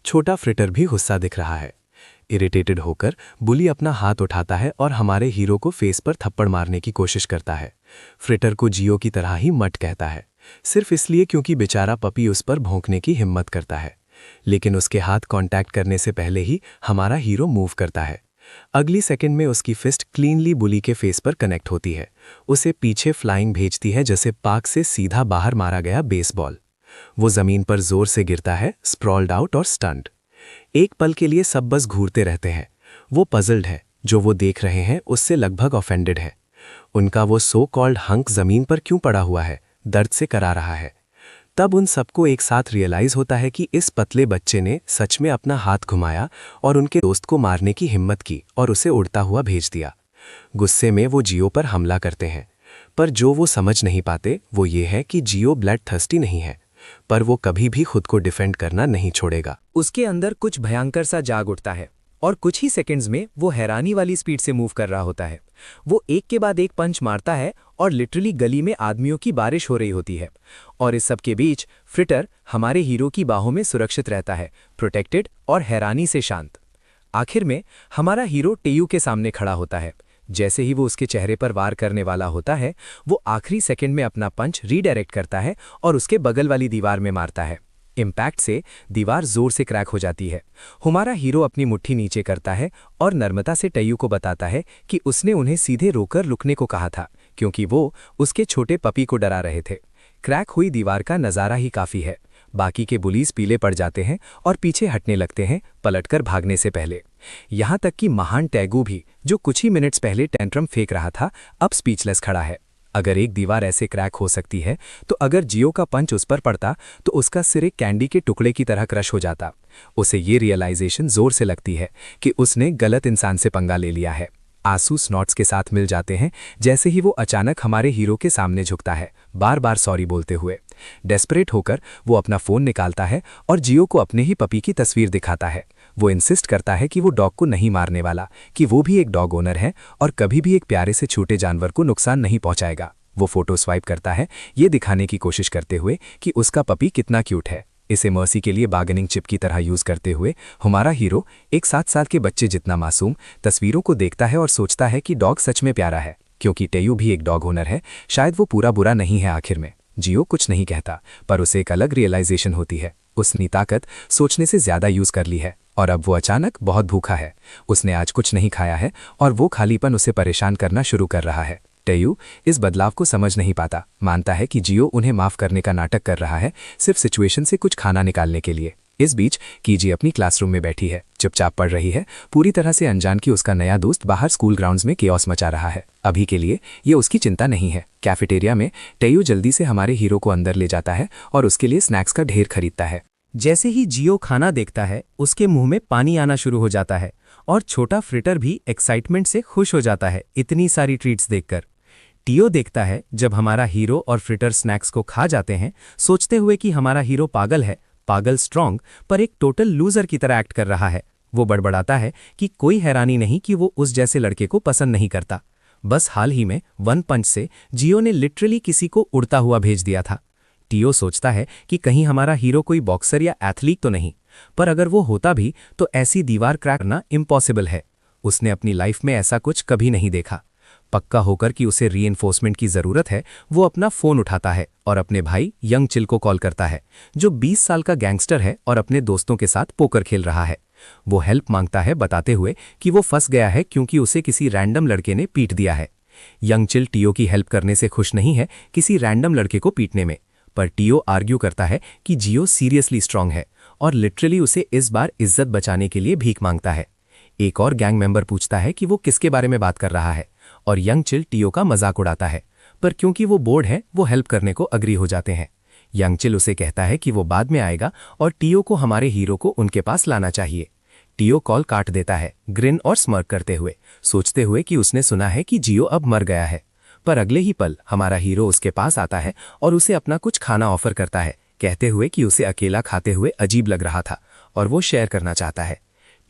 छोटा फ्रिटर भी गुस्सा दिख रहा है। इरिटेटेड होकर बुली अपना हाथ उठाता है और हमारे हीरो को फेस पर थप्पड़ मारने की कोशिश करता है। फ्रिटर को जियो की तरह ही मट कहता है, सिर्फ इसलिए क्योंकि बेचारा पपी उस पर भौंकने की हिम्मत करता है। लेकिन उसके हाथ कांटेक्ट करने से पहले ही हमारा हीरो मूव करता है। अगली सेकंड में उसकी फिस्ट क्लीनली बुली के फेस पर कनेक्ट होती है, उसे पीछे फ्लाइंग भेजती है जैसे पार्क से सीधा बाहर मारा गया बेसबॉल। वो जमीन पर जोर से गिरता है, स्प्रॉल्ड आउट और स्टंड। एक पल के लिए सब बस घूरते रहते हैं। वो पजल्ड है, जो वो देख रहे हैं उससे लगभग ऑफेंडेड है। उनका वो सो कॉल्ड हंक जमीन पर क्यों पड़ा हुआ है, दर्द से करा रहा है। तब उन सबको एक साथ रियलाइज होता है कि इस पतले बच्चे ने सच में अपना हाथ घुमाया और उनके दोस्त को मारने की हिम्मत की और उसे उड़ता हुआ भेज दिया। गुस्से में वो जियो पर हमला करते हैं, पर जो वो समझ नहीं पाते वो ये है कि जियो ब्लड थर्स्टी नहीं है, पर वो कभी भी खुद को डिफेंड करना नहीं छोड़ेगा। उसके अंदर कुछ भयंकर सा जाग उठता है और कुछ ही सेकंड्स में वो हैरानी वाली स्पीड से मूव कर रहा होता है। वो एक के बाद एक पंच मारता है और लिटरली गली में आदमियों की बारिश हो रही होती है। और इस सब के बीच फ्रिटर हमारे हीरो की बाहों में सुरक्षित रहता है, प्रोटेक्टेड और हैरानी से शांत। आखिर में हमारा हीरो टेयू के सामने खड़ा होता है। जैसे ही वो उसके चेहरे पर वार करने वाला होता है, वो आखिरी सेकंड में अपना पंच रीडायरेक्ट करता है और उसके बगल वाली दीवार में मारता है। इम्पैक्ट से दीवार जोर से क्रैक हो जाती है। हमारा हीरो अपनी मुट्ठी नीचे करता है और नर्मता से टेयू को बताता है कि उसने उन्हें सीधे रोकर रुकने को कहा था क्योंकि वो उसके छोटे पपी को डरा रहे थे। क्रैक हुई दीवार का नज़ारा ही काफ़ी है। बाकी के बुलीज पीले पड़ जाते हैं और पीछे हटने लगते हैं, पलटकर भागने से पहले। यहाँ तक कि महान टैगू भी, जो कुछ ही मिनट्स पहले टेंट्रम फेंक रहा था, अब स्पीचलेस खड़ा है। अगर एक दीवार ऐसे क्रैक हो सकती है तो अगर जियो का पंच उस पर पड़ता तो उसका सिर एक कैंडी के टुकड़े की तरह क्रश हो जाता। उसे ये रियलाइजेशन जोर से लगती है कि उसने गलत इंसान से पंगा ले लिया है। आंसू स्नॉट्स के साथ मिल जाते हैं जैसे ही वो अचानक हमारे हीरो के सामने झुकता है, बार बार सॉरी बोलते हुए। डेस्परेट होकर वो अपना फ़ोन निकालता है और जियो को अपने ही पपी की तस्वीर दिखाता है। वो इंसिस्ट करता है कि वो डॉग को नहीं मारने वाला, कि वो भी एक डॉग ओनर है और कभी भी एक प्यारे से छोटे जानवर को नुकसान नहीं पहुंचाएगा। वो फोटो स्वाइप करता है, ये दिखाने की कोशिश करते हुए कि उसका पपी कितना क्यूट है। इसे मर्सी के लिए बार्गेनिंग चिप की तरह यूज करते हुए हमारा हीरो एक 7 साल के बच्चे जितना मासूम तस्वीरों को देखता है और सोचता है कि डॉग सच में प्यारा है। क्योंकि टेयू भी एक डॉग ओनर है, शायद वो पूरा बुरा नहीं है। आखिर में जियो कुछ नहीं कहता, पर उसे एक अलग रियलाइजेशन होती है। उसने ताकत सोचने से ज्यादा यूज कर ली है और अब वो अचानक बहुत भूखा है। उसने आज कुछ नहीं खाया है और वो खालीपन उसे परेशान करना शुरू कर रहा है। टेयू इस बदलाव को समझ नहीं पाता, मानता है कि जियो उन्हें माफ करने का नाटक कर रहा है, सिर्फ सिचुएशन से कुछ खाना निकालने के लिए। इस बीच कीजी अपनी क्लासरूम में बैठी है, चुपचाप पढ़ रही है, पूरी तरह से अनजान कि उसका नया दोस्त बाहर स्कूल ग्राउंड्स में केओस मचा रहा है। अभी के लिए ये उसकी चिंता नहीं है। कैफेटेरिया में टेयू जल्दी से हमारे हीरो को अंदर ले जाता है और उसके लिए स्नैक्स का ढेर खरीदता है। जैसे ही जियो खाना देखता है उसके मुंह में पानी आना शुरू हो जाता है और छोटा फ्रिटर भी एक्साइटमेंट से खुश हो जाता है इतनी सारी ट्रीट्स देखकर। टियो देखता है जब हमारा हीरो और फ्रिटर स्नैक्स को खा जाते हैं, सोचते हुए कि हमारा हीरो पागल है, पागल स्ट्रांग पर एक टोटल लूजर की तरह एक्ट कर रहा है। वो बड़बड़ाता है कि कोई हैरानी नहीं कि वो उस जैसे लड़के को पसंद नहीं करता। बस हाल ही में वन पंच से जियो ने लिटरली किसी को उड़ता हुआ भेज दिया था। टियो सोचता है कि कहीं हमारा हीरो कोई बॉक्सर या एथलीट तो नहीं, पर अगर वो होता भी तो ऐसी दीवार क्रैक करना इम्पॉसिबल है। उसने अपनी लाइफ में ऐसा कुछ कभी नहीं देखा। पक्का होकर कि उसे रीइंफोर्समेंट की जरूरत है, वो अपना फोन उठाता है और अपने भाई यंग चिल को कॉल करता है, जो 20 साल का गैंगस्टर है और अपने दोस्तों के साथ पोकर खेल रहा है। वो हेल्प मांगता है, बताते हुए कि वो फंस गया है क्योंकि उसे किसी रैंडम लड़के ने पीट दिया है। यंग चिल टियो की हेल्प करने से खुश नहीं है, किसी रैंडम लड़के को पीटने में। पर टियो आर्ग्यू करता है कि जियो सीरियसली स्ट्रांग है और लिटरली उसे इस बार इज्जत बचाने के लिए भीख मांगता है। एक और गैंग मेंबर पूछता है कि वो किसके बारे में बात कर रहा है और यंग चिल टियो का मजाक उड़ाता है, पर क्योंकि वो बोर्ड है वो हेल्प करने को अग्री हो जाते हैं। यंग चिल उसे कहता है कि वो बाद में आएगा और टियो को हमारे हीरो को उनके पास लाना चाहिए। टियो कॉल काट देता है, ग्रिन और स्मर्क करते हुए, सोचते हुए कि उसने सुना है कि जियो अब मर गया है। पर अगले ही पल हमारा हीरो उसके पास आता है और उसे अपना कुछ खाना ऑफर करता है, कहते हुए कि उसे अकेला खाते हुए अजीब लग रहा था और वो शेयर करना चाहता है।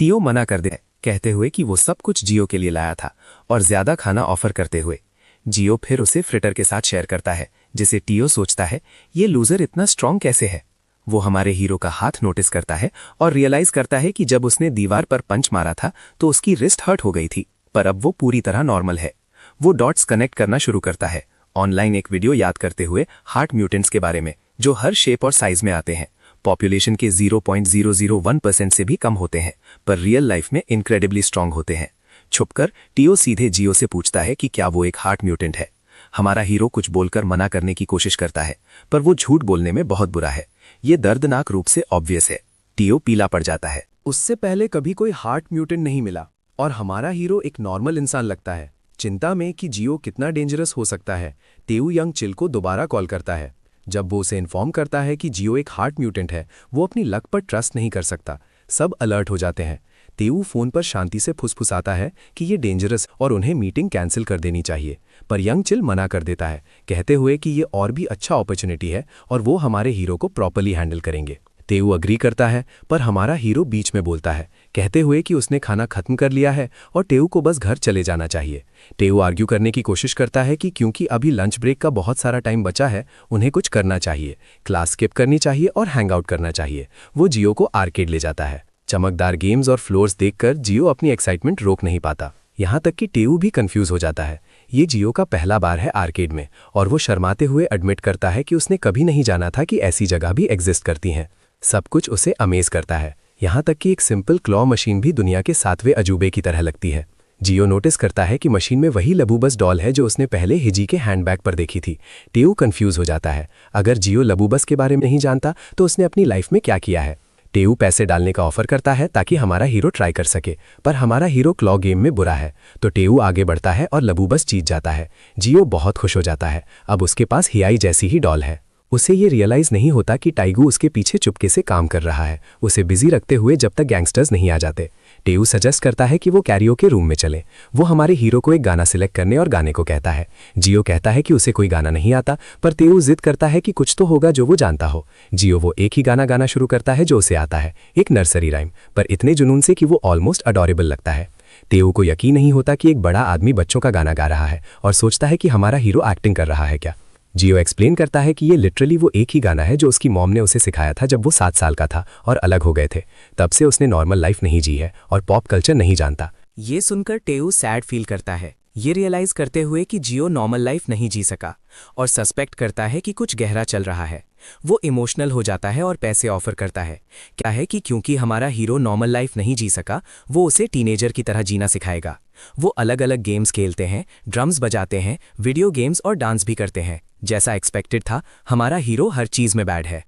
टियो मना कर दे, कहते हुए कि वो सब कुछ जियो के लिए लाया था और ज्यादा खाना ऑफर करते हुए। जियो फिर उसे फ्रिटर के साथ शेयर करता है, जिसे टियो सोचता है ये लूजर इतना स्ट्रांग कैसे है। वो हमारे हीरो का हाथ नोटिस करता है और रियलाइज करता है कि जब उसने दीवार पर पंच मारा था तो उसकी रिस्ट हर्ट हो गई थी, पर अब वो पूरी तरह नॉर्मल है। वो डॉट्स कनेक्ट करना शुरू करता है, ऑनलाइन एक वीडियो याद करते हुए हार्ट म्यूटेंट्स के बारे में, जो हर शेप और साइज में आते हैं। पॉपुलेशन के 0.001% से भी कम होते हैं, पर रियल लाइफ में इनक्रेडिबली स्ट्रांग होते हैं। छुपकर टियो सीधे जियो से पूछता है कि क्या वो एक हार्ट म्यूटेंट है। हमारा हीरो कुछ बोलकर मना करने की कोशिश करता है, पर वो झूठ बोलने में बहुत बुरा है। ये दर्दनाक रूप से ऑब्वियस है। टियो पीला पड़ जाता है। उससे पहले कभी कोई हार्ट म्यूटेंट नहीं मिला और हमारा हीरो एक नॉर्मल इंसान लगता है। चिंता में कि जियो कितना डेंजरस हो सकता है, टेऊ यंग चिल को दोबारा कॉल करता है। जब वो उसे इन्फॉर्म करता है कि जियो एक हार्ट म्यूटेंट है, वो अपनी लक पर ट्रस्ट नहीं कर सकता। सब अलर्ट हो जाते हैं। टेऊ फोन पर शांति से फुसफुसाता है कि ये डेंजरस और उन्हें मीटिंग कैंसिल कर देनी चाहिए, पर यंग चिल मना कर देता है, कहते हुए कि ये और भी अच्छा अपॉर्चुनिटी है और वो हमारे हीरो को प्रॉपर्ली हैंडल करेंगे। टेऊ अग्री करता है, पर हमारा हीरो बीच में बोलता है, कहते हुए कि उसने खाना खत्म कर लिया है और टेऊ को बस घर चले जाना चाहिए। टेऊ आर्ग्यू करने की कोशिश करता है कि क्योंकि अभी लंच ब्रेक का बहुत सारा टाइम बचा है, उन्हें कुछ करना चाहिए, क्लास स्किप करनी चाहिए और हैंग आउट करना चाहिए। वो जियो को आर्केड ले जाता है। चमकदार गेम्स और फ्लोर्स देखकर जियो अपनी एक्साइटमेंट रोक नहीं पाता। यहाँ तक कि टेऊ भी कंफ्यूज हो जाता है। ये जियो का पहला बार है आर्केड में और वो शर्माते हुए एडमिट करता है कि उसने कभी नहीं जाना था कि ऐसी जगह भी एग्जिस्ट करती हैं। सब कुछ उसे अमेज करता है, यहाँ तक कि एक सिंपल क्लॉ मशीन भी दुनिया के 7वें अजूबे की तरह लगती है। जियो नोटिस करता है कि मशीन में वही लबूबस डॉल है जो उसने पहले हिजी के हैंडबैग पर देखी थी। टेऊ कंफ्यूज हो जाता है। अगर जियो लबूबस के बारे में नहीं जानता तो उसने अपनी लाइफ में क्या किया है। टेऊ पैसे डालने का ऑफर करता है ताकि हमारा हीरो ट्राई कर सके, पर हमारा हीरो क्लॉ गेम में बुरा है, तो टेऊ आगे बढ़ता है और लबूबस जीत जाता है। जियो बहुत खुश हो जाता है, अब उसके पास हियाई जैसी ही डॉल है। उसे ये रियलाइज नहीं होता कि टाइगू उसके पीछे चुपके से काम कर रहा है, उसे बिजी रखते हुए जब तक गैंगस्टर्स नहीं आ जाते। टेऊ सजेस्ट करता है कि वो कैरियोके रूम में चले। वो हमारे हीरो को एक गाना सिलेक्ट करने और गाने को कहता है। जियो कहता है कि उसे कोई गाना नहीं आता, पर टेऊ जिद करता है कि कुछ तो होगा जो वो जानता हो। जियो वो एक ही गाना गाना शुरू करता है जो उसे आता है, एक नर्सरी राइम, पर इतने जुनून से कि वो ऑलमोस्ट अडोरेबल लगता है। टेऊ को यकीन नहीं होता कि एक बड़ा आदमी बच्चों का गाना गा रहा है और सोचता है कि हमारा हीरो एक्टिंग कर रहा है क्या। जियो एक्सप्लेन करता है कि ये लिटरली वो एक ही गाना है जो उसकी मॉम ने उसे सिखाया था जब वो 7 साल का था और अलग हो गए थे। तब से उसने नॉर्मल लाइफ नहीं जी है और पॉप कल्चर नहीं जानता। ये सुनकर टेऊ सैड फील करता है, ये रियलाइज करते हुए कि जियो नॉर्मल लाइफ नहीं जी सका, और सस्पेक्ट करता है कि कुछ गहरा चल रहा है। वो इमोशनल हो जाता है और पैसे ऑफर करता है। क्या है कि क्योंकि हमारा हीरो नॉर्मल लाइफ नहीं जी सका, वो उसे टीनेजर की तरह जीना सिखाएगा। वो अलग अलग गेम्स खेलते हैं, ड्रम्स बजाते हैं, वीडियो गेम्स और डांस भी करते हैं। जैसा एक्सपेक्टेड था, हमारा हीरो हर चीज में बैड है।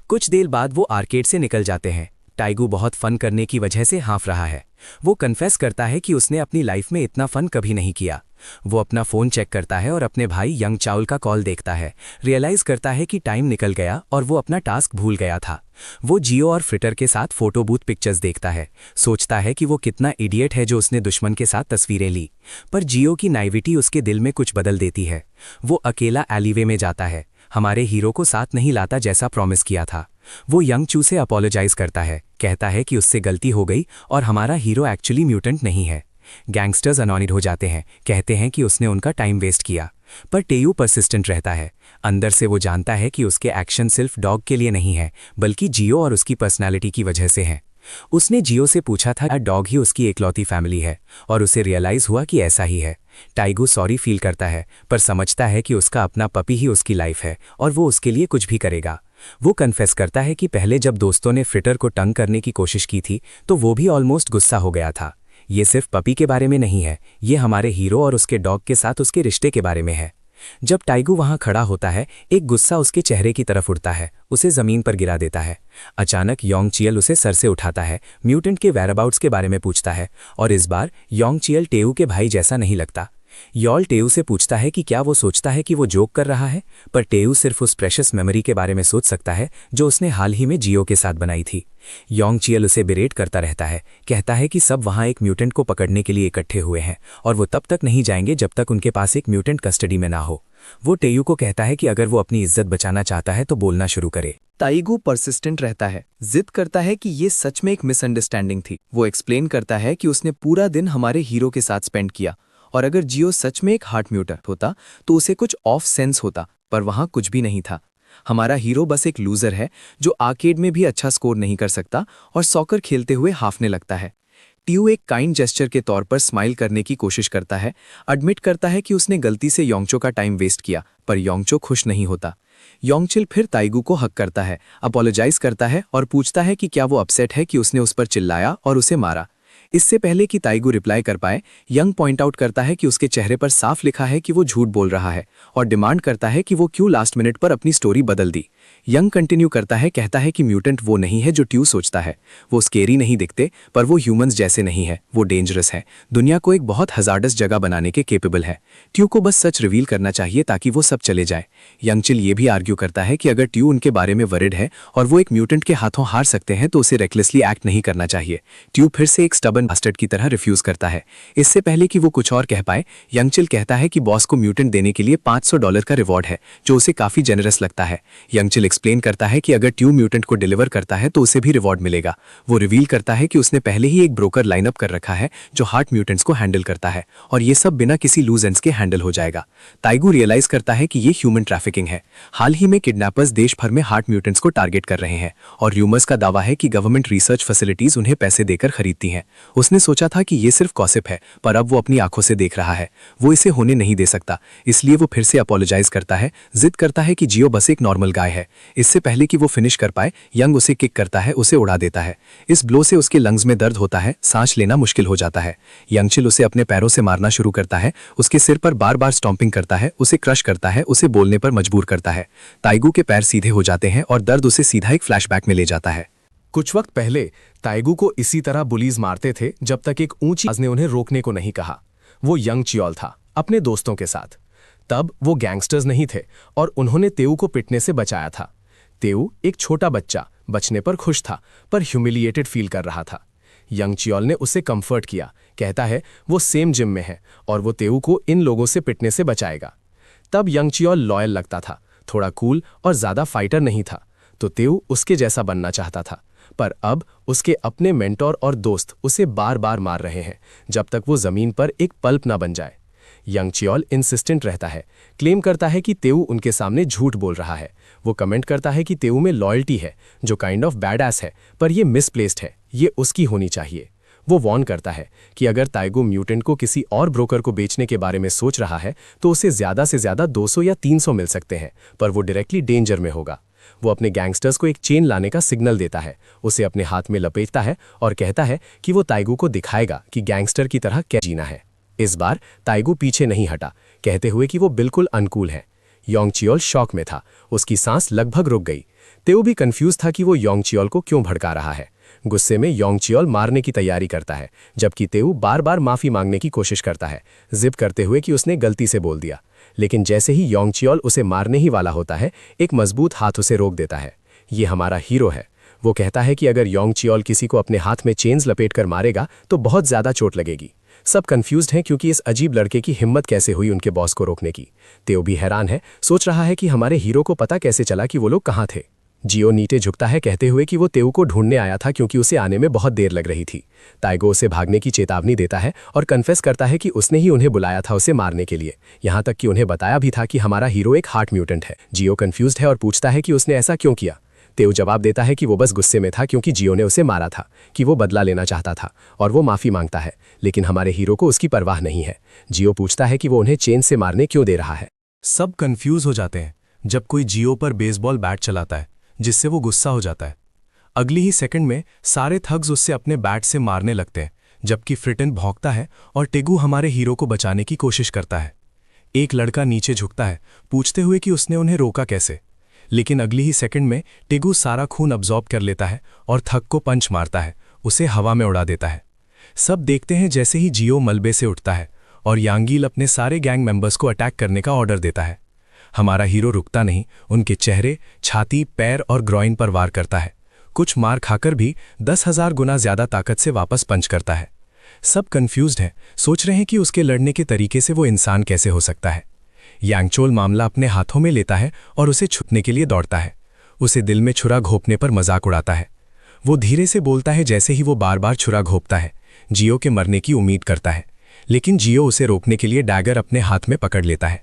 कुछ देर बाद वो आर्केड से निकल जाते हैं। टाइगू बहुत फन करने की वजह से हाँफ रहा है। वो कन्फेस करता है कि उसने अपनी लाइफ में इतना फन कभी नहीं किया। वो अपना फ़ोन चेक करता है और अपने भाई यंग चाउल का कॉल देखता है। रियलाइज़ करता है कि टाइम निकल गया और वो अपना टास्क भूल गया था। वो जियो और फ्रिटर के साथ फोटो बूथ पिक्चर्स देखता है। सोचता है कि वो कितना इडियट है जो उसने दुश्मन के साथ तस्वीरें ली। पर जियो की नाइविटी उसके दिल में कुछ बदल देती है। वो अकेला एलिवे में जाता है, हमारे हीरो को साथ नहीं लाता जैसा प्रॉमिस किया था। वो यंग चू से अपोलोजाइज करता है, कहता है कि उससे गलती हो गई और हमारा हीरो एक्चुअली म्यूटेंट नहीं है। गैंगस्टर्स अनॉनिड हो जाते हैं, कहते हैं कि उसने उनका टाइम वेस्ट किया। पर टेयू परसिस्टेंट रहता है। अंदर से वो जानता है कि उसके एक्शन सिर्फ डॉग के लिए नहीं है, बल्कि जियो और उसकी पर्सनालिटी की वजह से हैं। उसने जियो से पूछा था डॉग ही उसकी एकलौती फैमिली है, और उसे रियलाइज़ हुआ कि ऐसा ही है। टाइगू सॉरी फील करता है, पर समझता है कि उसका अपना पपी ही उसकी लाइफ है और वो उसके लिए कुछ भी करेगा। वो कन्फेस करता है कि पहले जब दोस्तों ने फ्रिटर को टंग करने की कोशिश की थी तो वो भी ऑलमोस्ट गुस्सा हो गया था। ये सिर्फ पपी के बारे में नहीं है, ये हमारे हीरो और उसके डॉग के साथ उसके रिश्ते के बारे में है। जब टाइगू वहां खड़ा होता है, एक गुस्सा उसके चेहरे की तरफ उड़ता है, उसे जमीन पर गिरा देता है। अचानक योंग चियल उसे सर से उठाता है, म्यूटेंट के वेयरअबाउट्स के बारे में पूछता है, और इस बार योंग चियल टेयू के भाई जैसा नहीं लगता। यॉल टेयू से पूछता है कि क्या वो सोचता है कि वो जोक कर रहा है, पर टेयू सिर्फ उस प्रेशियस मेमोरी के बारे में सोच सकता है जो उसने हाल ही में जियो के साथ बनाई थी। योंग चियल उसे बिरेट करता रहता है, कहता है कि सब वहाँ एक म्यूटेंट को पकड़ने के लिए इकट्ठे हुए हैं और वो तब तक नहीं जाएंगे जब तक उनके पास एक म्यूटेंट कस्टडी में ना हो। वो टेयू को कहता है कि अगर वो अपनी इज्जत बचाना चाहता है तो बोलना शुरू करे। टाइगू परसिस्टेंट रहता है, जिद करता है कि ये सच में एक मिसअंडरस्टैंडिंग थी। वो एक्सप्लेन करता है कि उसने पूरा दिन हमारे हीरो के साथ स्पेंड किया और अगर जियो सच में एक हार्ट म्यूटेंट होता तो उसे कुछ ऑफ सेंस होता, पर वहां कुछ भी नहीं था। हमारा हीरो बस एक लूजर है जो आर्केड में भी अच्छा स्कोर नहीं कर सकता और सॉकर खेलते हुए हाफने लगता है। टियो एक काइंड जेस्चर के तौर पर स्माइल करने की कोशिश करता है, एडमिट करता है कि उसने गलती से योंगचो का टाइम वेस्ट किया, पर योंगचो खुश नहीं होता। योंगचिल फिर टाइगू को हक करता है, अपोलोजाइज करता है और पूछता है कि क्या वो अपसेट है कि उसने उस पर चिल्लाया और उसे मारा। इससे पहले कि टाइगू रिप्लाई कर पाए, यंग पॉइंट आउट करता है कि उसके चेहरे पर साफ लिखा है कि वो झूठ बोल रहा है और डिमांड करता है कि वो क्यों लास्ट मिनट पर अपनी स्टोरी बदल दी। यंग कंटिन्यू करता है, कहता है कि म्यूटेंट वो नहीं है जो ट्यू सोचता है। वो स्केरी नहीं दिखते, पर वो ह्यूमंस जैसे नहीं है, वो डेंजरस है, दुनिया को एक बहुत हजार्डस जगह बनाने के केपेबल है। ट्यू को बस सच रिवील करना चाहिए ताकि वो सब चले जाए। यंगचिल ये भी आर्ग्यू करता है कि अगर ट्यू उनके बारे में वरिड है और वो एक म्यूटेंट के हाथों हार सकते हैं तो उसे रेकलेसली एक्ट नहीं करना चाहिए। ट्यू फिर से एक स्टबन बास्टर्ड की तरह रिफ्यूज करता है। इससे पहले कि वो कुछ और कह पाए, यंगचिल कहता है कि बॉस को म्यूटेंट देने के लिए $500 का रिवॉर्ड है, जो उसे काफी जेनरस लगता है। यंगचिल एक्सप्लेन करता है कि अगर ट्यू म्यूटेंट को डिलीवर करता है तो उसे भी रिवॉर्ड मिलेगा। वो रिवील करता है कि उसने पहले ही एक ब्रोकर लाइनअप कर रखा है जो हार्ट म्यूटेंट्स को हैंडल करता है और ये सब बिना किसी लूज एंड्स के हैंडल हो जाएगा। टाइगू रियलाइज करता है कि ये ह्यूमन ट्रैफिकिंग है। हाल ही में किडनैपर्स देश भर में हार्ट म्यूटेंट्स को टारगेट कर रहे हैं और र्यूमर्स का दावा है कि गवर्नमेंट रिसर्च फैसिलिटीज उन्हें पैसे देकर खरीदती हैं। उसने सोचा था कि ये सिर्फ गॉसिप है, पर अब वो अपनी आंखों से देख रहा है। वो इसे होने नहीं दे सकता, इसलिए वो फिर से अपोलोजाइज करता है, जिद करता है कि जियो बस एक नॉर्मल गाय है। इससे पहले कि वो फिनिश कर पाए, यंग उसे किक करता है, उसे उड़ा देता है। इस ब्लो से उसके लंग्स में दर्द होता है, सांस लेना मुश्किल हो जाता है। यंगचिल उसे अपने पैरों से मारना शुरू करता है, उसके सिर पर बार बार स्टॉम्पिंग करता है, उसे क्रश करता है, उसे बोलने पर मजबूर करता है। टाइगू के पैर सीधे हो जाते हैं और दर्द उसे सीधा एक फ्लैशबैक में ले जाता है। कुछ वक्त पहले टाइगू को इसी तरह बुलीज मारते थे जब तक एक ऊंची आवाज ने उन्हें रोकने को नहीं कहा। वो यंग चियोल था, अपने दोस्तों के साथ। तब वो गैंगस्टर्स नहीं थे और उन्होंने तेऊ को पिटने से बचाया था। तेऊ एक छोटा बच्चा, बचने पर खुश था, पर ह्यूमिलिएटेड फील कर रहा था। यंग चियोल ने उसे कंफर्ट किया, कहता है वो सेम जिम में है और वो तेऊ को इन लोगों से पिटने से बचाएगा। तब यंग चियोल लॉयल लगता था, थोड़ा कूल और ज्यादा फाइटर नहीं था, तो तेऊ उसके जैसा बनना चाहता था। पर अब उसके अपने मेंटोर और दोस्त उसे बार बार मार रहे हैं जब तक वो जमीन पर एक पल्प ना बन जाए। यंग चियोल इंसिस्टेंट रहता है, क्लेम करता है कि तेऊ उनके सामने झूठ बोल रहा है। वो कमेंट करता है कि तेऊ में लॉयल्टी है जो काइंड ऑफ बैड एस है, पर ये मिसप्लेस्ड है, ये उसकी होनी चाहिए। वो वॉर्न करता है कि अगर टाइगू म्यूटेंट को किसी और ब्रोकर को बेचने के बारे में सोच रहा है तो उसे ज्यादा से ज्यादा 200 या 300 मिल सकते हैं, पर वो डायरेक्टली डेंजर में होगा। वो अपने गैंगस्टर्स को एक चेन लाने का सिग्नल देता है, उसे अपने हाथ में लपेटता है और कहता है कि वो टाइगू को दिखाएगा कि गैंगस्टर की तरह क्या जीना है। इस बार टाइगू पीछे नहीं हटा, कहते हुए कि वो बिल्कुल अनकूल है। योंग चियोल शॉक में था, उसकी सांस लगभग रुक गई। तेऊ भी कंफ्यूज था कि वो योंग चियोल को क्यों भड़का रहा है। गुस्से में योंगचियोल मारने की तैयारी करता है, जबकि तेऊ बार बार माफी मांगने की कोशिश करता है, जिद करते हुए कि उसने गलती से बोल दिया। लेकिन जैसे ही योंगचियोल उसे मारने ही वाला होता है, एक मजबूत हाथ उसे रोक देता है। ये हमारा हीरो है। वो कहता है कि अगर योंगचियोल किसी को अपने हाथ में चेन्स लपेटकर मारेगा तो बहुत ज्यादा चोट लगेगी। सब कंफ्यूज्ड हैं क्योंकि इस अजीब लड़के की हिम्मत कैसे हुई उनके बॉस को रोकने की। तेओ भी हैरान है, सोच रहा है कि हमारे हीरो को पता कैसे चला कि वो लोग कहाँ थे। जियो नीचे झुकता है, कहते हुए कि वो तेऊ को ढूंढने आया था क्योंकि उसे आने में बहुत देर लग रही थी। ताइगो उसे भागने की चेतावनी देता है और कन्फेस करता है कि उसने ही उन्हें बुलाया था उसे मारने के लिए, यहाँ तक कि उन्हें बताया भी था कि हमारा हीरो एक हार्ट म्यूटेंट है। जियो कंफ्यूज्ड है और पूछता है कि उसने ऐसा क्यों किया। तेऊ जवाब देता है कि वो बस गुस्से में था क्योंकि जियो ने उसे मारा था, कि वो बदला लेना चाहता था और वो माफी मांगता है, लेकिन हमारे हीरो को उसकी परवाह नहीं है। जियो पूछता है कि वो उन्हें चेन से मारने क्यों दे रहा है। सब कंफ्यूज हो जाते हैं जब कोई जियो पर बेसबॉल बैट चलाता है, जिससे वो गुस्सा हो जाता है। अगली ही सेकंड में सारे थग्स उससे अपने बैट से मारने लगते हैं, जबकि फ्रिटन भौंकता है और टेगू हमारे हीरो को बचाने की कोशिश करता है। एक लड़का नीचे झुकता है, पूछते हुए कि उसने उन्हें रोका कैसे, लेकिन अगली ही सेकंड में टेगू सारा खून अब्जॉर्ब कर लेता है और थग को पंच मारता है, उसे हवा में उड़ा देता है। सब देखते हैं जैसे ही जियो मलबे से उठता है और यांगील अपने सारे गैंग मेंबर्स को अटैक करने का ऑर्डर देता है। हमारा हीरो रुकता नहीं, उनके चेहरे, छाती, पैर और ग्रॉइन पर वार करता है। कुछ मार खाकर भी 10,000 गुना ज्यादा ताकत से वापस पंच करता है। सब कंफ्यूज्ड हैं, सोच रहे हैं कि उसके लड़ने के तरीके से वो इंसान कैसे हो सकता है। यांगचोल मामला अपने हाथों में लेता है और उसे छुपने के लिए दौड़ता है। उसे दिल में छुरा घोंपने पर मजाक उड़ाता है। वो धीरे से बोलता है जैसे ही वो बार बार छुरा घोंपता है, जियो के मरने की उम्मीद करता है, लेकिन जियो उसे रोकने के लिए डैगर अपने हाथ में पकड़ लेता है।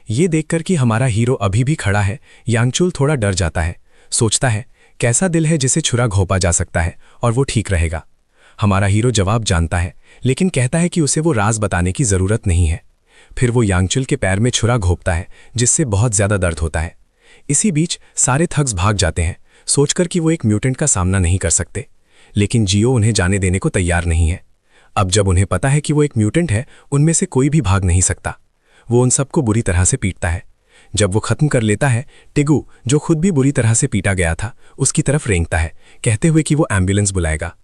ये देखकर कि हमारा हीरो अभी भी खड़ा है, यांगचोल थोड़ा डर जाता है। सोचता है कैसा दिल है जिसे छुरा घोंपा जा सकता है और वो ठीक रहेगा। हमारा हीरो जवाब जानता है, लेकिन कहता है कि उसे वो राज बताने की जरूरत नहीं है। फिर वो यांगचुल के पैर में छुरा घोंपता है, जिससे बहुत ज्यादा दर्द होता है। इसी बीच सारे थग्स भाग जाते हैं, सोचकर कि वो एक म्यूटेंट का सामना नहीं कर सकते, लेकिन जियो उन्हें जाने देने को तैयार नहीं है। अब जब उन्हें पता है कि वो एक म्यूटेंट है, उनमें से कोई भी भाग नहीं सकता। वो उन सबको बुरी तरह से पीटता है। जब वो खत्म कर लेता है, टेगू, जो खुद भी बुरी तरह से पीटा गया था, उसकी तरफ रेंगता है, कहते हुए कि वो एम्बुलेंस बुलाएगा।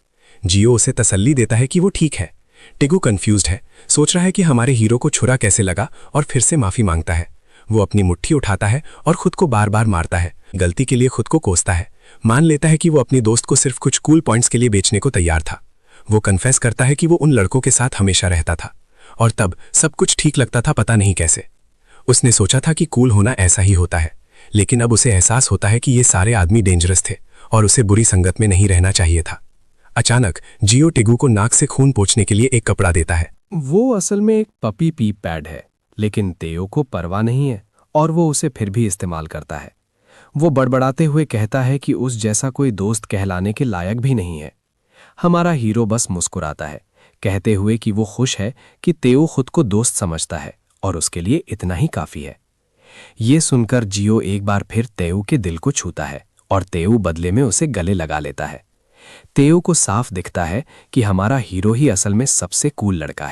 जियो उसे तसल्ली देता है कि वो ठीक है। टेगू कंफ्यूज्ड है, सोच रहा है कि हमारे हीरो को छुरा कैसे लगा और फिर से माफी मांगता है। वो अपनी मुट्ठी उठाता है और खुद को बार बार मारता है। गलती के लिए खुद को कोसता है, मान लेता है कि वो अपनी दोस्त को सिर्फ कुछ कूल पॉइंट्स के लिए बेचने को तैयार था। वो कन्फेस करता है कि वो उन लड़कों के साथ हमेशा रहता था और तब सब कुछ ठीक लगता था, पता नहीं कैसे। उसने सोचा था कि कूल होना ऐसा ही होता है, लेकिन अब उसे एहसास होता है कि ये सारे आदमी डेंजरस थे और उसे बुरी संगत में नहीं रहना चाहिए था। अचानक जियो टेगू को नाक से खून पोंछने के लिए एक कपड़ा देता है। वो असल में एक पपी पीप पैड है, लेकिन तेओ को परवाह नहीं है और वो उसे फिर भी इस्तेमाल करता है। वो बड़बड़ाते हुए कहता है कि उस जैसा कोई दोस्त कहलाने के लायक भी नहीं है। हमारा हीरो बस मुस्कुराता है, कहते हुए कि वो खुश है कि तेओ खुद को दोस्त समझता है और उसके लिए इतना ही काफी है। ये सुनकर जियो एक बार फिर तेओ के दिल को छूता है और तेओ बदले में उसे गले लगा लेता है। तेओ को साफ दिखता है कि हमारा हीरो ही असल में सबसे कूल लड़का है।